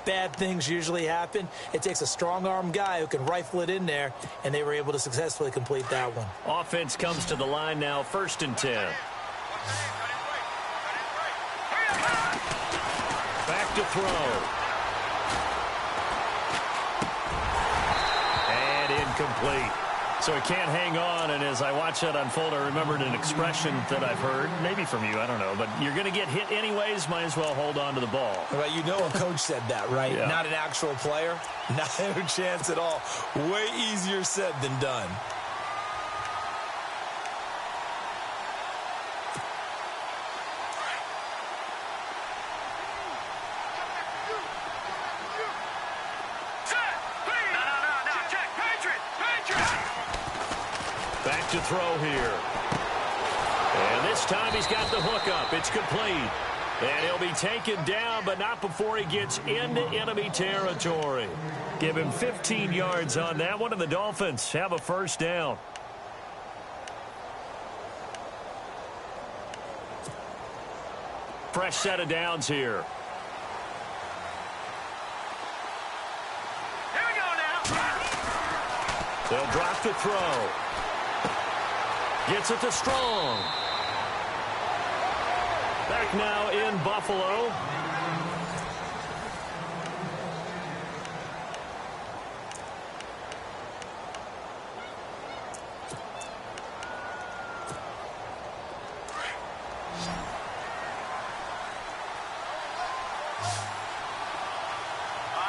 bad things usually happen. It takes a strong-arm guy who can rifle it in there, and they were able to successfully complete that one. Offense comes to the line now, 1st and 10. Back to throw. And incomplete. So he can't hang on, and as I watch that unfold, I remembered an expression that I've heard, maybe from you, I don't know, but you're going to get hit anyways, might as well hold on to the ball. Well, you know a coach said that, right? Yeah. Not an actual player. Not a chance at all. Way easier said than done. Back to throw here. And this time he's got the hook up. It's complete. And he'll be taken down, but not before he gets into enemy territory. Give him 15 yards on that one, and the Dolphins have a first down. Fresh set of downs here. Here we go now. They'll drop to throw. Gets it to Strong. Back now in Buffalo.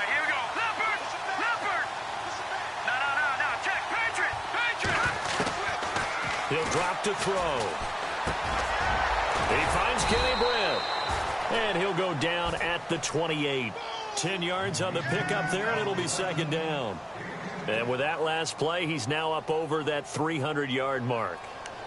Here we go. Leopard! Leopard! No. Check. Patriot! He'll drop to throw. He finds Kenny Britt. And he'll go down at the 28. 10 yards on the pickup there, and it'll be second down. And with that last play, he's now up over that 300-yard mark.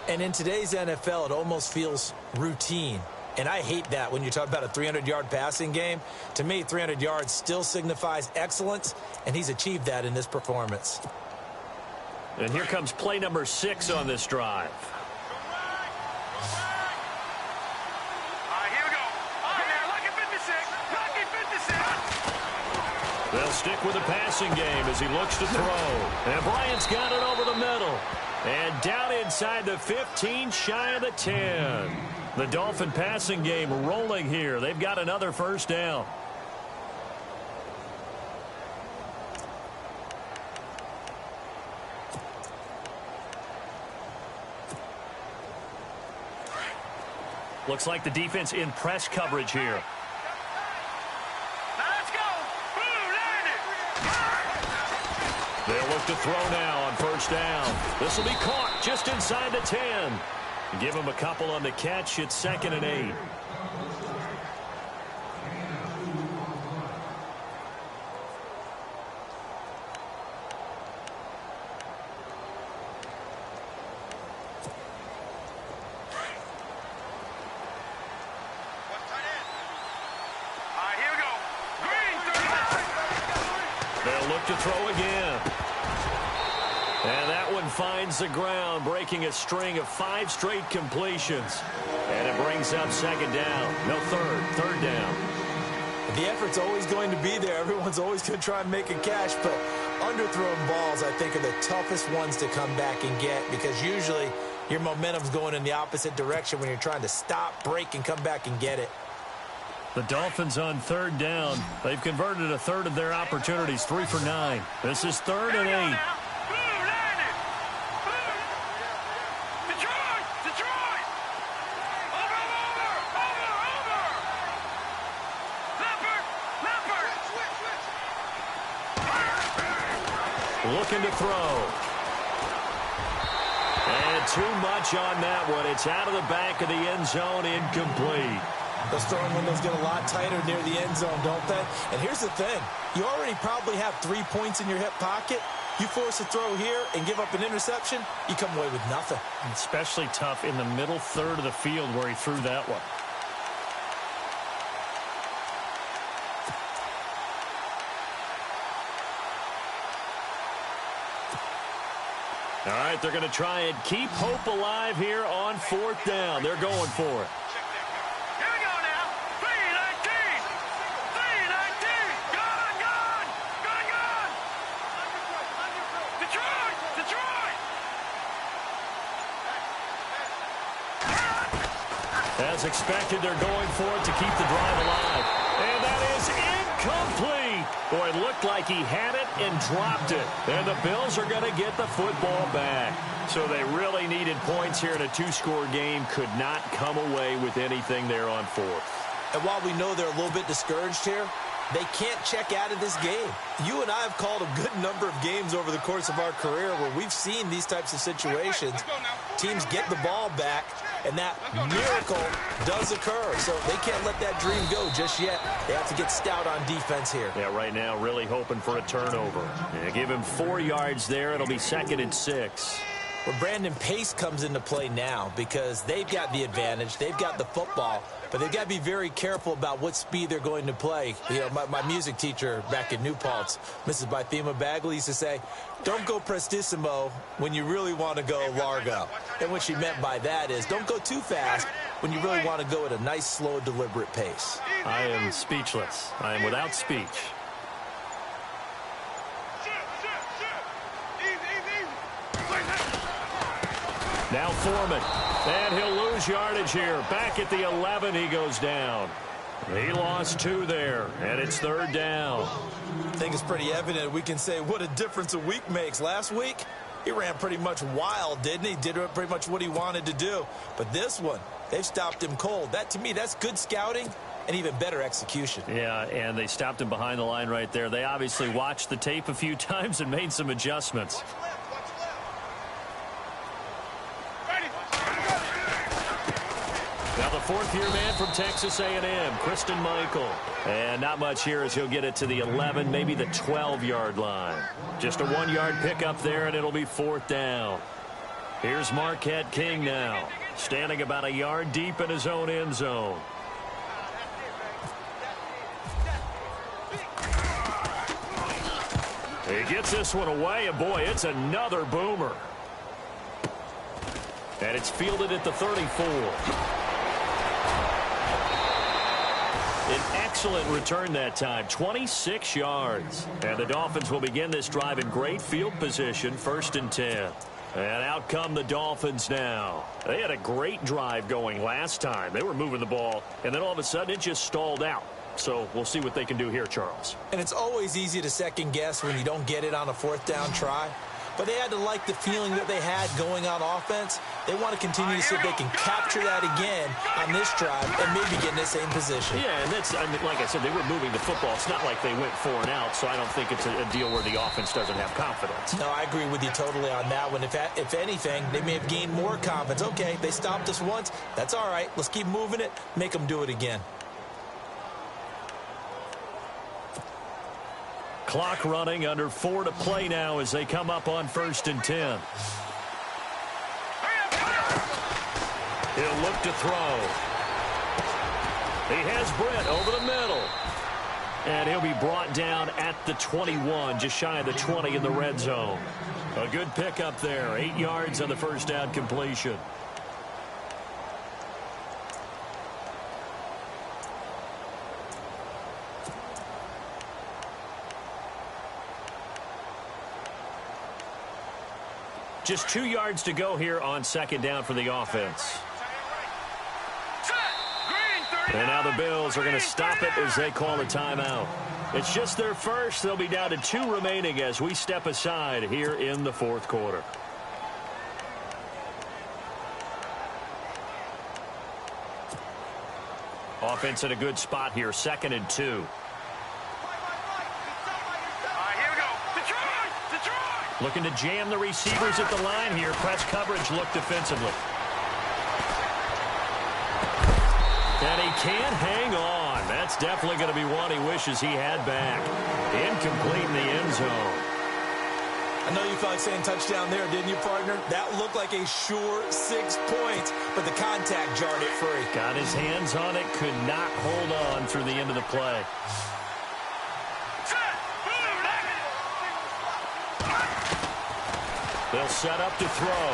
And in today's NFL, it almost feels routine. And I hate that when you talk about a 300-yard passing game. To me, 300 yards still signifies excellence, and he's achieved that in this performance. And here comes play number 6 on this drive. Here we go. Lucky 56. Lucky 56. They'll stick with the passing game as he looks to throw. And Bryant's got it over the middle. And down inside the 15, shy of the 10. The Dolphin passing game rolling here. They've got another first down. Looks like the defense in press coverage here. Now let's go. Boom, landed. They'll look to throw now on first down. This will be caught just inside the 10. Give him a couple on the catch. It's 2nd and 8. look to throw again. And that one finds the ground, breaking a string of 5 straight completions. And it brings up second down. No, third down. The effort's always going to be there. Everyone's always going to try and make a catch, but underthrown balls, I think, are the toughest ones to come back and get because usually your momentum's going in the opposite direction when you're trying to stop, break, and come back and get it. The Dolphins on third down. They've converted a third of their opportunities, 3 for 9. This is 3rd and 8. Looking to throw. And too much on that one. It's out of the back of the end zone, incomplete. Those throwing windows get a lot tighter near the end zone, don't they? And here's the thing. You already probably have 3 points in your hip pocket. You force a throw here and give up an interception, you come away with nothing. Especially tough in the middle third of the field where he threw that one. All right, they're going to try and keep hope alive here on 4th down. They're going for it. Here we go now. 3-19. 3-19. Gone. Detroit. As expected, they're going for it to keep the drive alive. And that is incomplete. Boy, it looked like he had it and dropped it. And the Bills are going to get the football back. So they really needed points here in a 2-score game. Could not come away with anything there on 4th. And while we know they're a little bit discouraged here, they can't check out of this game. You and I have called a good number of games over the course of our career where we've seen these types of situations. Teams get the ball back, and that miracle does occur. So they can't let that dream go just yet. They have to get stout on defense here. Yeah, right now really hoping for a turnover. Yeah, give him 4 yards there. It'll be 2nd and 6. Well, Brandon, pace comes into play now because they've got the advantage. They've got the football, but they've got to be very careful about what speed they're going to play. You know, my music teacher back in New Paltz, Mrs. Bythema Bagley, used to say, don't go prestissimo when you really want to go largo. And what she meant by that is don't go too fast when you really want to go at a nice, slow, deliberate pace. I am speechless. I am without speech. Now Foreman, and he'll lose yardage here. Back at the 11, he goes down. He lost 2 there, and it's 3rd down. I think it's pretty evident. We can say what a difference a week makes. Last week, he ran pretty much wild, didn't he? Did pretty much what he wanted to do. But this one, they've stopped him cold. That, to me, that's good scouting and even better execution. Yeah, and they stopped him behind the line right there. They obviously watched the tape a few times and made some adjustments. Now the 4th-year man from Texas A&M, Kristen Michael. And not much here as he'll get it to the 11, maybe the 12-yard line. Just a 1-yard pickup there, and it'll be 4th down. Here's Marquette King now, standing about a yard deep in his own end zone. He gets this one away, and boy, it's another boomer. And it's fielded at the 34. An excellent return that time, 26 yards. And the Dolphins will begin this drive in great field position, 1st and 10. And out come the Dolphins now. They had a great drive going last time. They were moving the ball, and then all of a sudden it just stalled out. So we'll see what they can do here, Charles. And it's always easy to second guess when you don't get it on a 4th down try. But they had to like the feeling that they had going on offense. They want to continue to see if they can capture that again on this drive and maybe get in the same position. Yeah, and that's, I mean, like I said, they were moving the football. It's not like they went 4 and out, so I don't think it's a deal where the offense doesn't have confidence. No, I agree with you totally on that one. If anything, they may have gained more confidence. Okay, they stopped us once. That's all right. Let's keep moving it. Make them do it again. Clock running, under 4 to play now as they come up on 1st and 10. He'll look to throw. He has Brett over the middle. And he'll be brought down at the 21, just shy of the 20 in the red zone. A good pickup there, 8 yards on the first down completion. Just 2 yards to go here on second down for the offense. And now the Bills are going to stop it as they call a timeout. It's just their first. They'll be down to 2 remaining as we step aside here in the fourth quarter. Offense in a good spot here, 2nd and 2. Here we go. Detroit! Looking to jam the receivers at the line here. Press coverage look defensively. And he can't hang on. That's definitely going to be one he wishes he had back. Incomplete in the end zone. I know you felt like saying touchdown there, didn't you, partner? That looked like a sure 6 points, but the contact jarred it free. Got his hands on it, could not hold on through the end of the play. They'll set up to throw.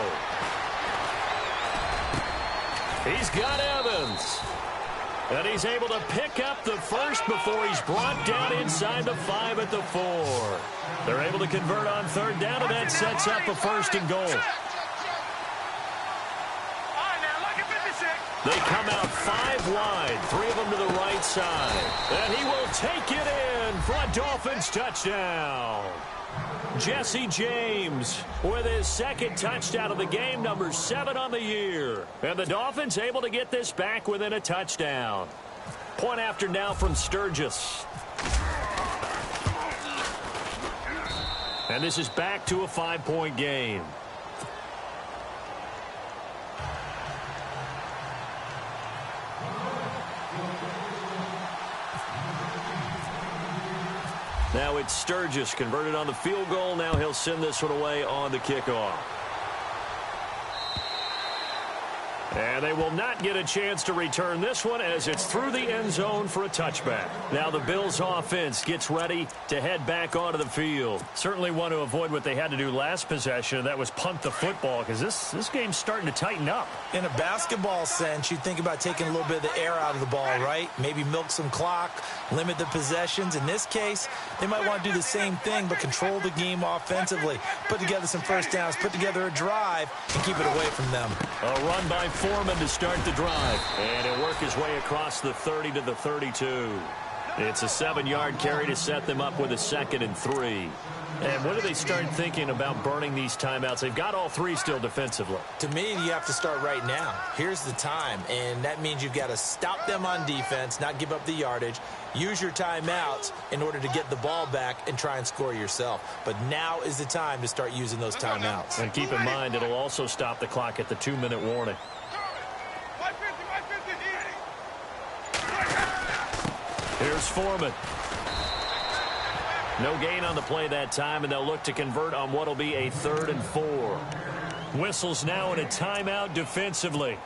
He's got Evans. And he's able to pick up the first before he's brought down inside the 5 at the 4. They're able to convert on third down, and that sets up a 1st and goal. They come out 5 wide, 3 of them to the right side. And he will take it in for a Dolphins touchdown. Jesse James with his 2nd touchdown of the game, number 7 on the year. And the Dolphins able to get this back within a touchdown. Point after now from Sturgis. And this is back to a 5-point game. Now it's Sturgis converted on the field goal. Now he'll send this one away on the kickoff. And they will not get a chance to return this one as it's through the end zone for a touchback. Now the Bills offense gets ready to head back onto the field. Certainly want to avoid what they had to do last possession, and that was punt the football, because this game's starting to tighten up. In a basketball sense, you think about taking a little bit of the air out of the ball, right? Maybe milk some clock, limit the possessions. In this case, they might want to do the same thing, but control the game offensively. Put together some first downs, put together a drive, and keep it away from them. A run by Foreman to start the drive. And he'll work his way across the 30 to the 32. It's a 7-yard carry to set them up with a 2nd and 3. And when do they start thinking about burning these timeouts? They've got all 3 still defensively. To me, you have to start right now. Here's the time, and that means you've got to stop them on defense, not give up the yardage, use your timeouts in order to get the ball back and try and score yourself. But now is the time to start using those timeouts. And keep in mind, it'll also stop the clock at the 2-minute warning. Here's Foreman. No gain on the play that time, and they'll look to convert on what will be a 3rd and 4. Whistles now in a timeout defensively.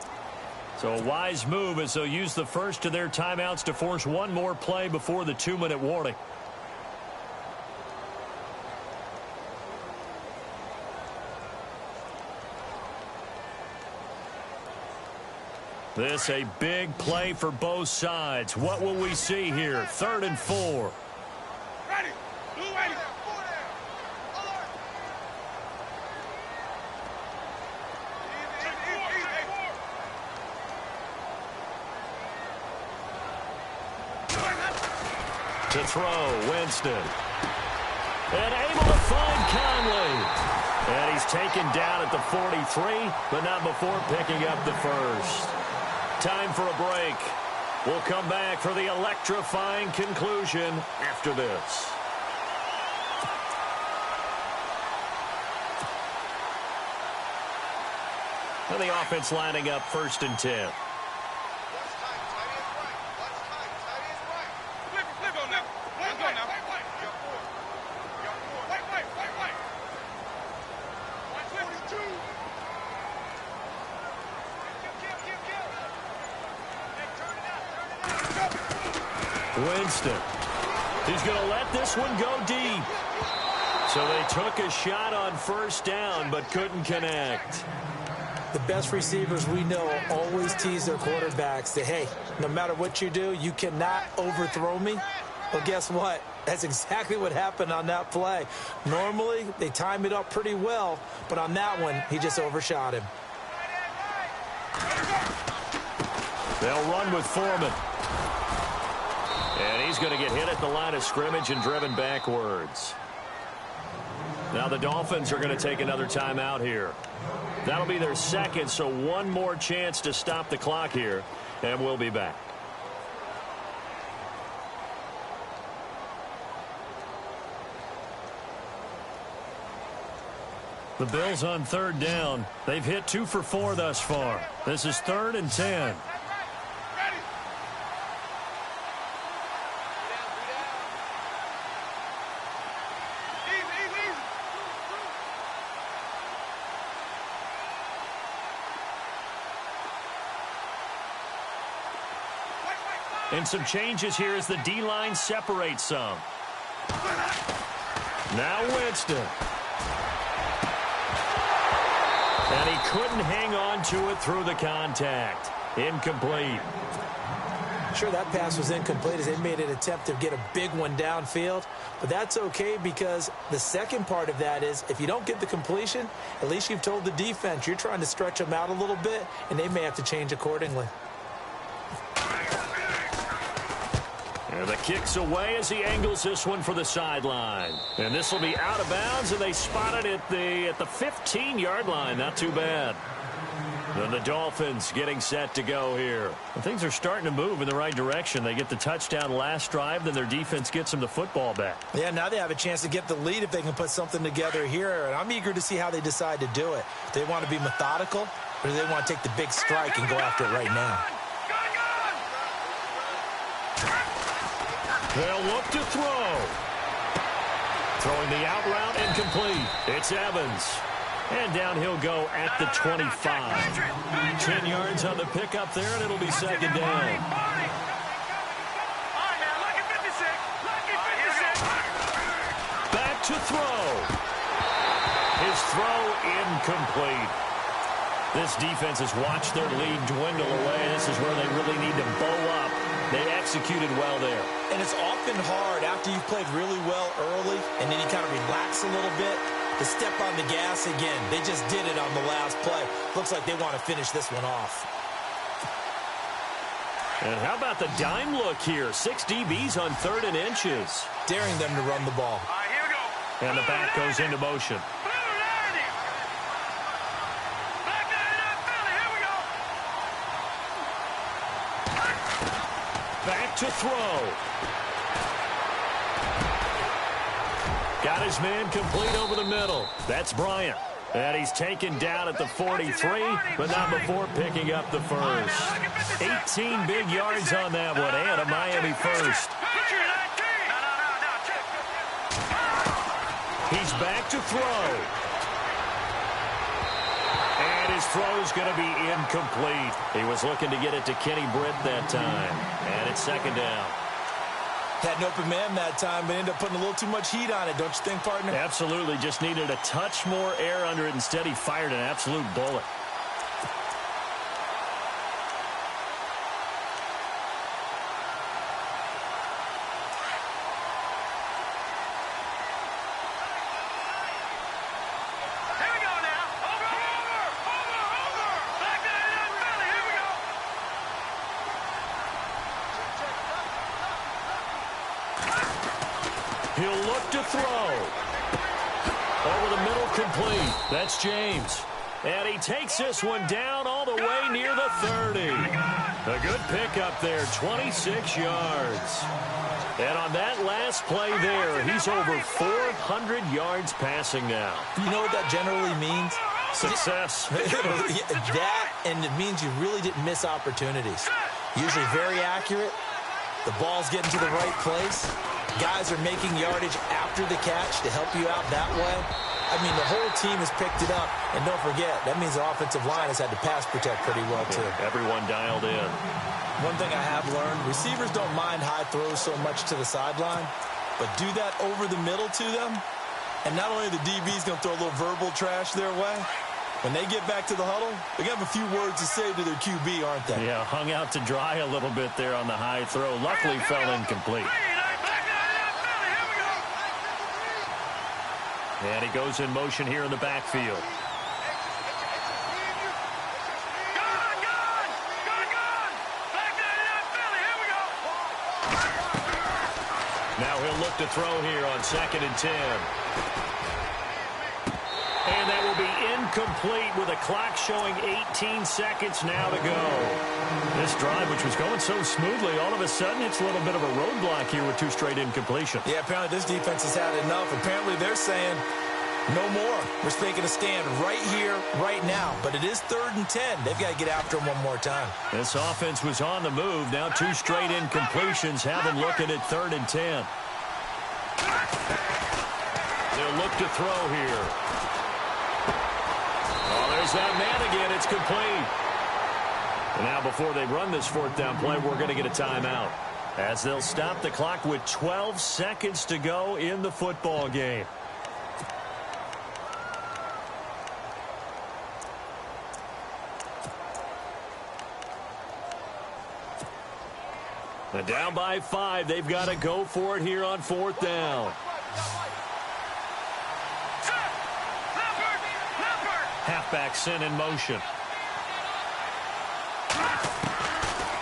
So a wise move as they'll use the first of their timeouts to force one more play before the 2-minute warning. This a big play for both sides. What will we see here? 3rd and 4. Ready. Blue ready. To throw, Winston. And able to find Conley. And he's taken down at the 43, but not before picking up the first. Time for a break. We'll come back for the electrifying conclusion after this. And the offense lining up 1st and 10. Winston. He's going to let this one go deep. So they took a shot on first down, but couldn't connect. The best receivers we know always tease their quarterbacks that, hey, no matter what you do, you cannot overthrow me. Well, guess what? That's exactly what happened on that play. Normally, they time it up pretty well, but on that one, he just overshot him. They'll run with Foreman. And he's going to get hit at the line of scrimmage and driven backwards. Now the Dolphins are going to take another timeout here. That'll be their second, so one more chance to stop the clock here, and we'll be back. The Bills on third down. They've hit 2 for 4 thus far. This is 3rd and 10. And some changes here as the D-line separates some. Now Winston. And he couldn't hang on to it through the contact. Incomplete. Sure, that pass was incomplete as they made an attempt to get a big one downfield. But that's okay because the second part of that is if you don't get the completion, at least you've told the defense you're trying to stretch them out a little bit, and they may have to change accordingly. And the kick's away as he angles this one for the sideline. And this will be out of bounds, and they spot it at the 15-yard line. Not too bad. Then the Dolphins getting set to go here. And things are starting to move in the right direction. They get the touchdown last drive, then their defense gets them the football back. Yeah, now they have a chance to get the lead if they can put something together here. And I'm eager to see how they decide to do it. Do they want to be methodical, or do they want to take the big strike and go after it right now? They'll look to throw. Throwing the out route incomplete. It's Evans. And down he'll go at the 25. 10 yards on the pickup there, and it'll be second down. Back to throw. His throw incomplete. This defense has watched their lead dwindle away. This is where they really need to bow up. They executed well there. And it's often hard after you've played really well early and then you kind of relax a little bit to step on the gas again. They just did it on the last play. Looks like they want to finish this one off. And how about the dime look here? 6 DBs on 3rd and inches. Daring them to run the ball. All right, here we go. And the back goes into motion. Back to throw. Got his man complete over the middle. That's Bryant. And he's taken down at the 43, but not before picking up the first. 18 big yards on that one, and a Miami first. He's back to throw. And his throw's going to be incomplete. He was looking to get it to Kenny Britt that time. And it's second down. Had an open man that time, but ended up putting a little too much heat on it, don't you think, partner? Absolutely. Just needed a touch more air under it. Instead, he fired an absolute bullet. He'll look to throw. Over the middle, complete. That's James. And he takes this one down all the way near the 30. A good pickup there, 26 yards. And on that last play there, he's over 400 yards passing now. You know what that generally means? Success. That, and it means you really didn't miss opportunities. Usually very accurate. The ball's getting to the right place. Guys are making yardage after the catch to help you out that way. I mean, the whole team has picked it up. And don't forget, that means the offensive line has had to pass protect pretty well, too. Everyone dialed in. One thing I have learned, receivers don't mind high throws so much to the sideline. but do that over the middle to them, and not only the DB's going to throw a little verbal trash their way, when they get back to the huddle, they're going to have a few words to say to their QB, aren't they? Yeah, hung out to dry a little bit there on the high throw. Luckily fell incomplete. And he goes in motion here in the backfield. Now he'll look to throw here on 2nd and 10. And that will be incomplete with a clock showing 18 seconds now to go. This drive, which was going so smoothly, all of a sudden it's a little bit of a roadblock here with 2 straight incompletions. Yeah, apparently this defense has had enough. Apparently they're saying no more. We're taking a stand right here, right now. But it is 3rd and 10. They've got to get after him one more time. This offense was on the move. Now 2 straight incompletions have them looking at 3rd and 10. They'll look to throw here. Oh, there's that man again. It's complete. And now before they run this 4th down play, we're going to get a timeout, as they'll stop the clock with 12 seconds to go in the football game. And down by 5. They've got to go for it here on 4th down. Halfback sent in motion.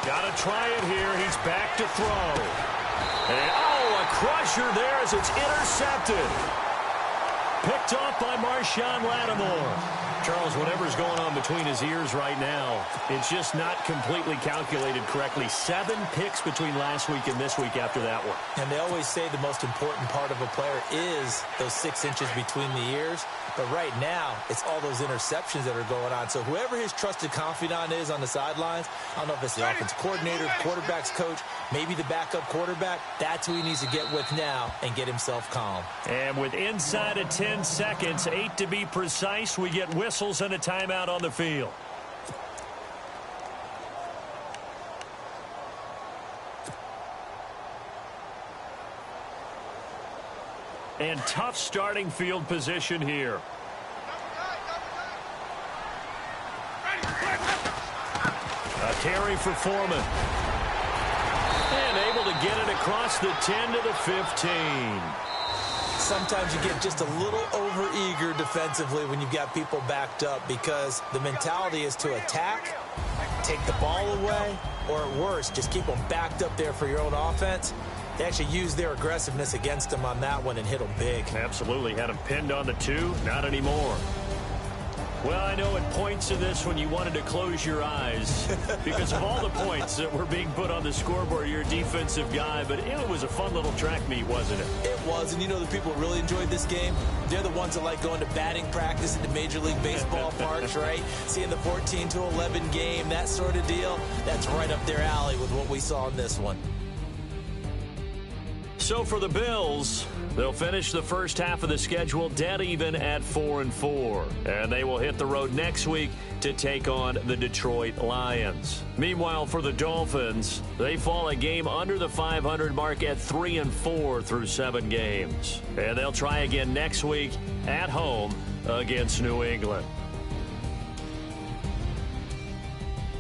Got to try it here. He's back to throw. And, a crusher there as it's intercepted. Picked off by Marshawn Lattimore. Charles, whatever's going on between his ears right now, it's just not completely calculated correctly. 7 picks between last week and this week after that one. And they always say the most important part of a player is those 6 inches between the ears. But right now, it's all those interceptions that are going on. So whoever his trusted confidant is on the sidelines, I don't know if it's the offense coordinator, quarterback's coach, maybe the backup quarterback, that's who he needs to get with now and get himself calm. And with inside of 10 seconds, 8 to be precise, we get whistles and a timeout on the field. And tough starting field position here. A carry for Foreman. And able to get it across the 10 to the 15. Sometimes you get just a little over-eager defensively when you've got people backed up, because the mentality is to attack, take the ball away, or at worst, just keep them backed up there for your own offense. They actually used their aggressiveness against him on that one and hit him big. Absolutely. Had him pinned on the 2. Not anymore. Well, I know at points in this when you wanted to close your eyes because of all the points that were being put on the scoreboard. You're a defensive guy, but it was a fun little track meet, wasn't it? It was, and you know the people who really enjoyed this game? They're the ones that like going to batting practice at the Major League Baseball parks, right? Seeing the 14-11 game, that sort of deal. That's right up their alley with what we saw in this one. So for the Bills, they'll finish the first half of the schedule dead even at 4-4. And they will hit the road next week to take on the Detroit Lions. Meanwhile, for the Dolphins, they fall a game under the 500 mark at 3-4 through 7 games. And they'll try again next week at home against New England.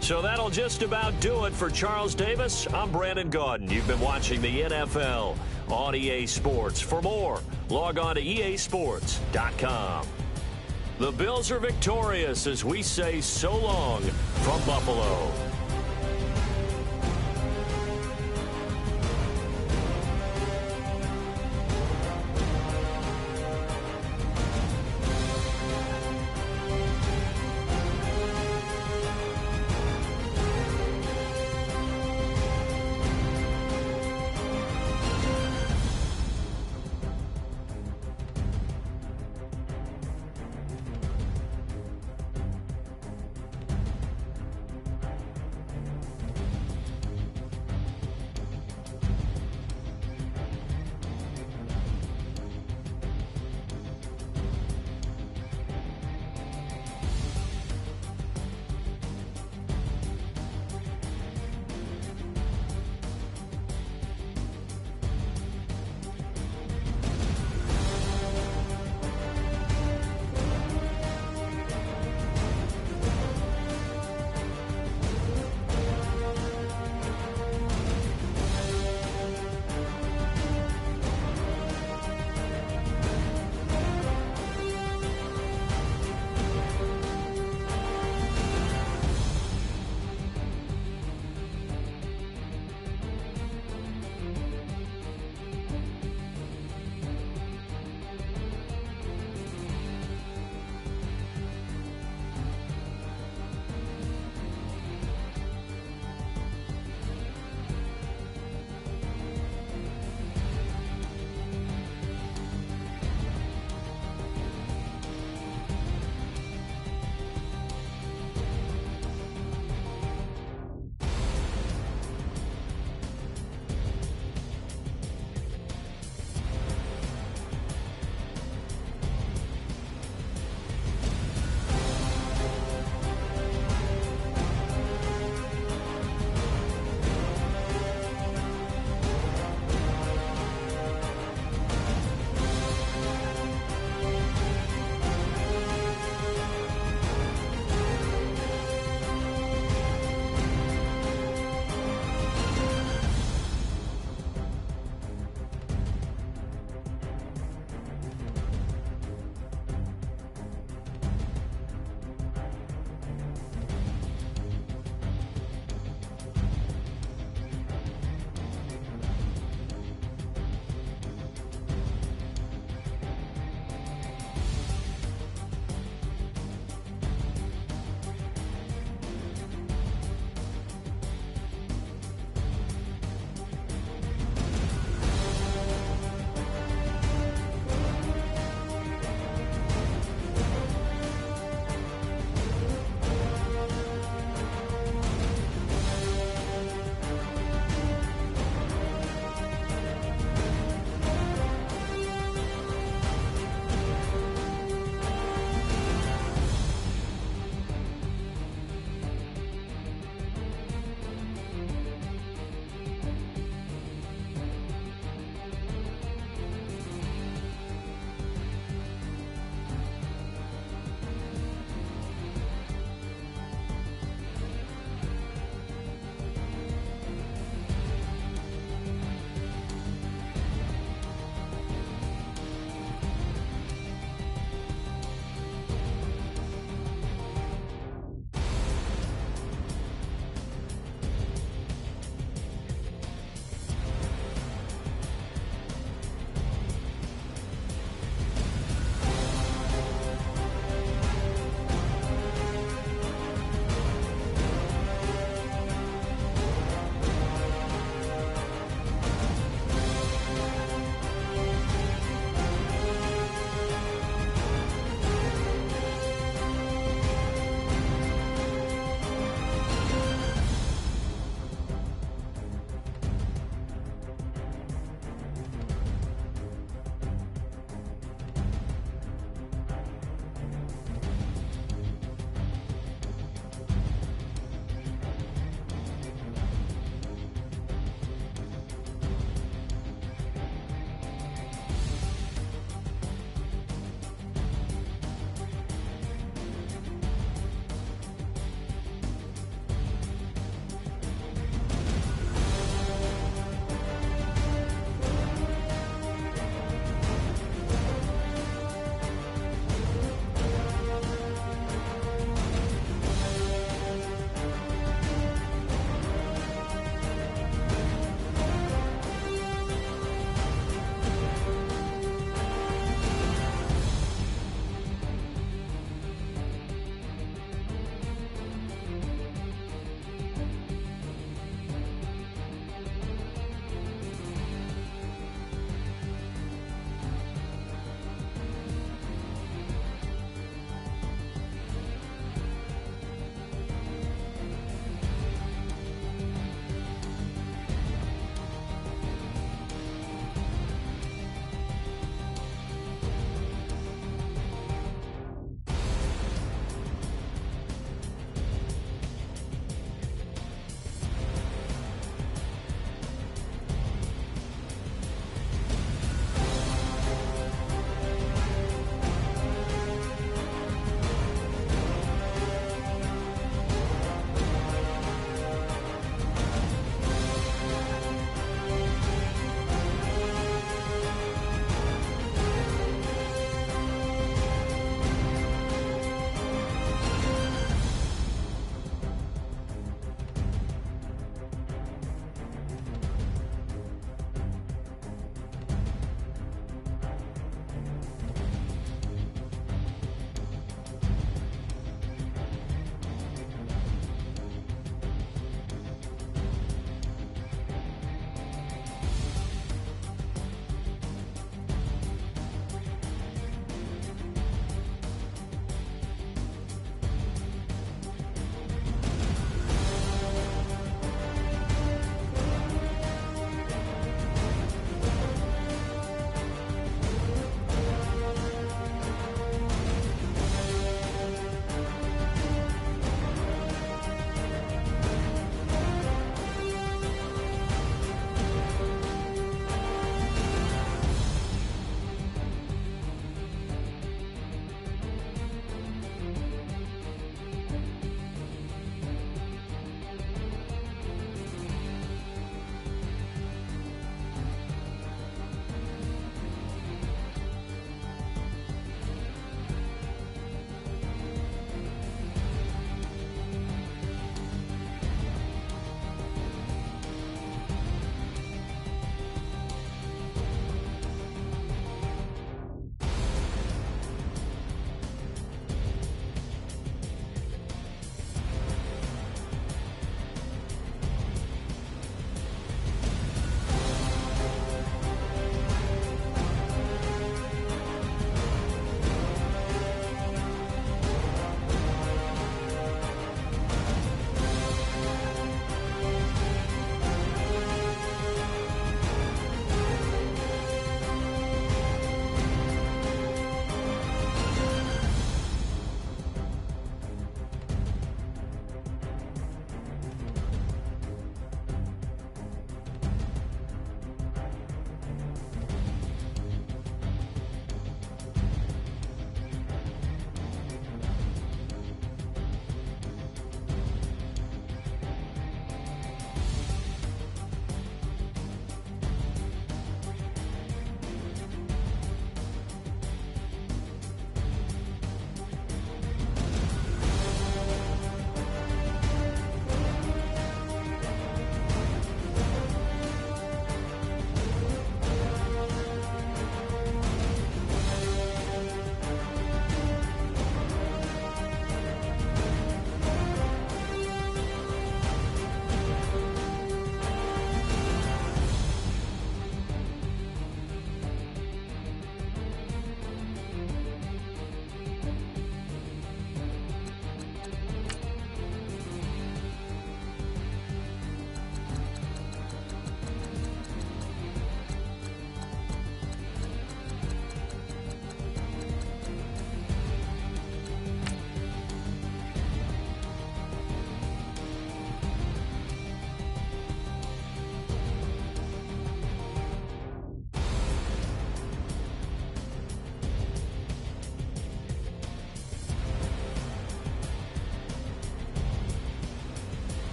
So that'll just about do it for Charles Davis. I'm Brandon Gaudin. You've been watching the NFL on EA Sports. For more, log on to easports.com. The Bills are victorious as we say so long from Buffalo.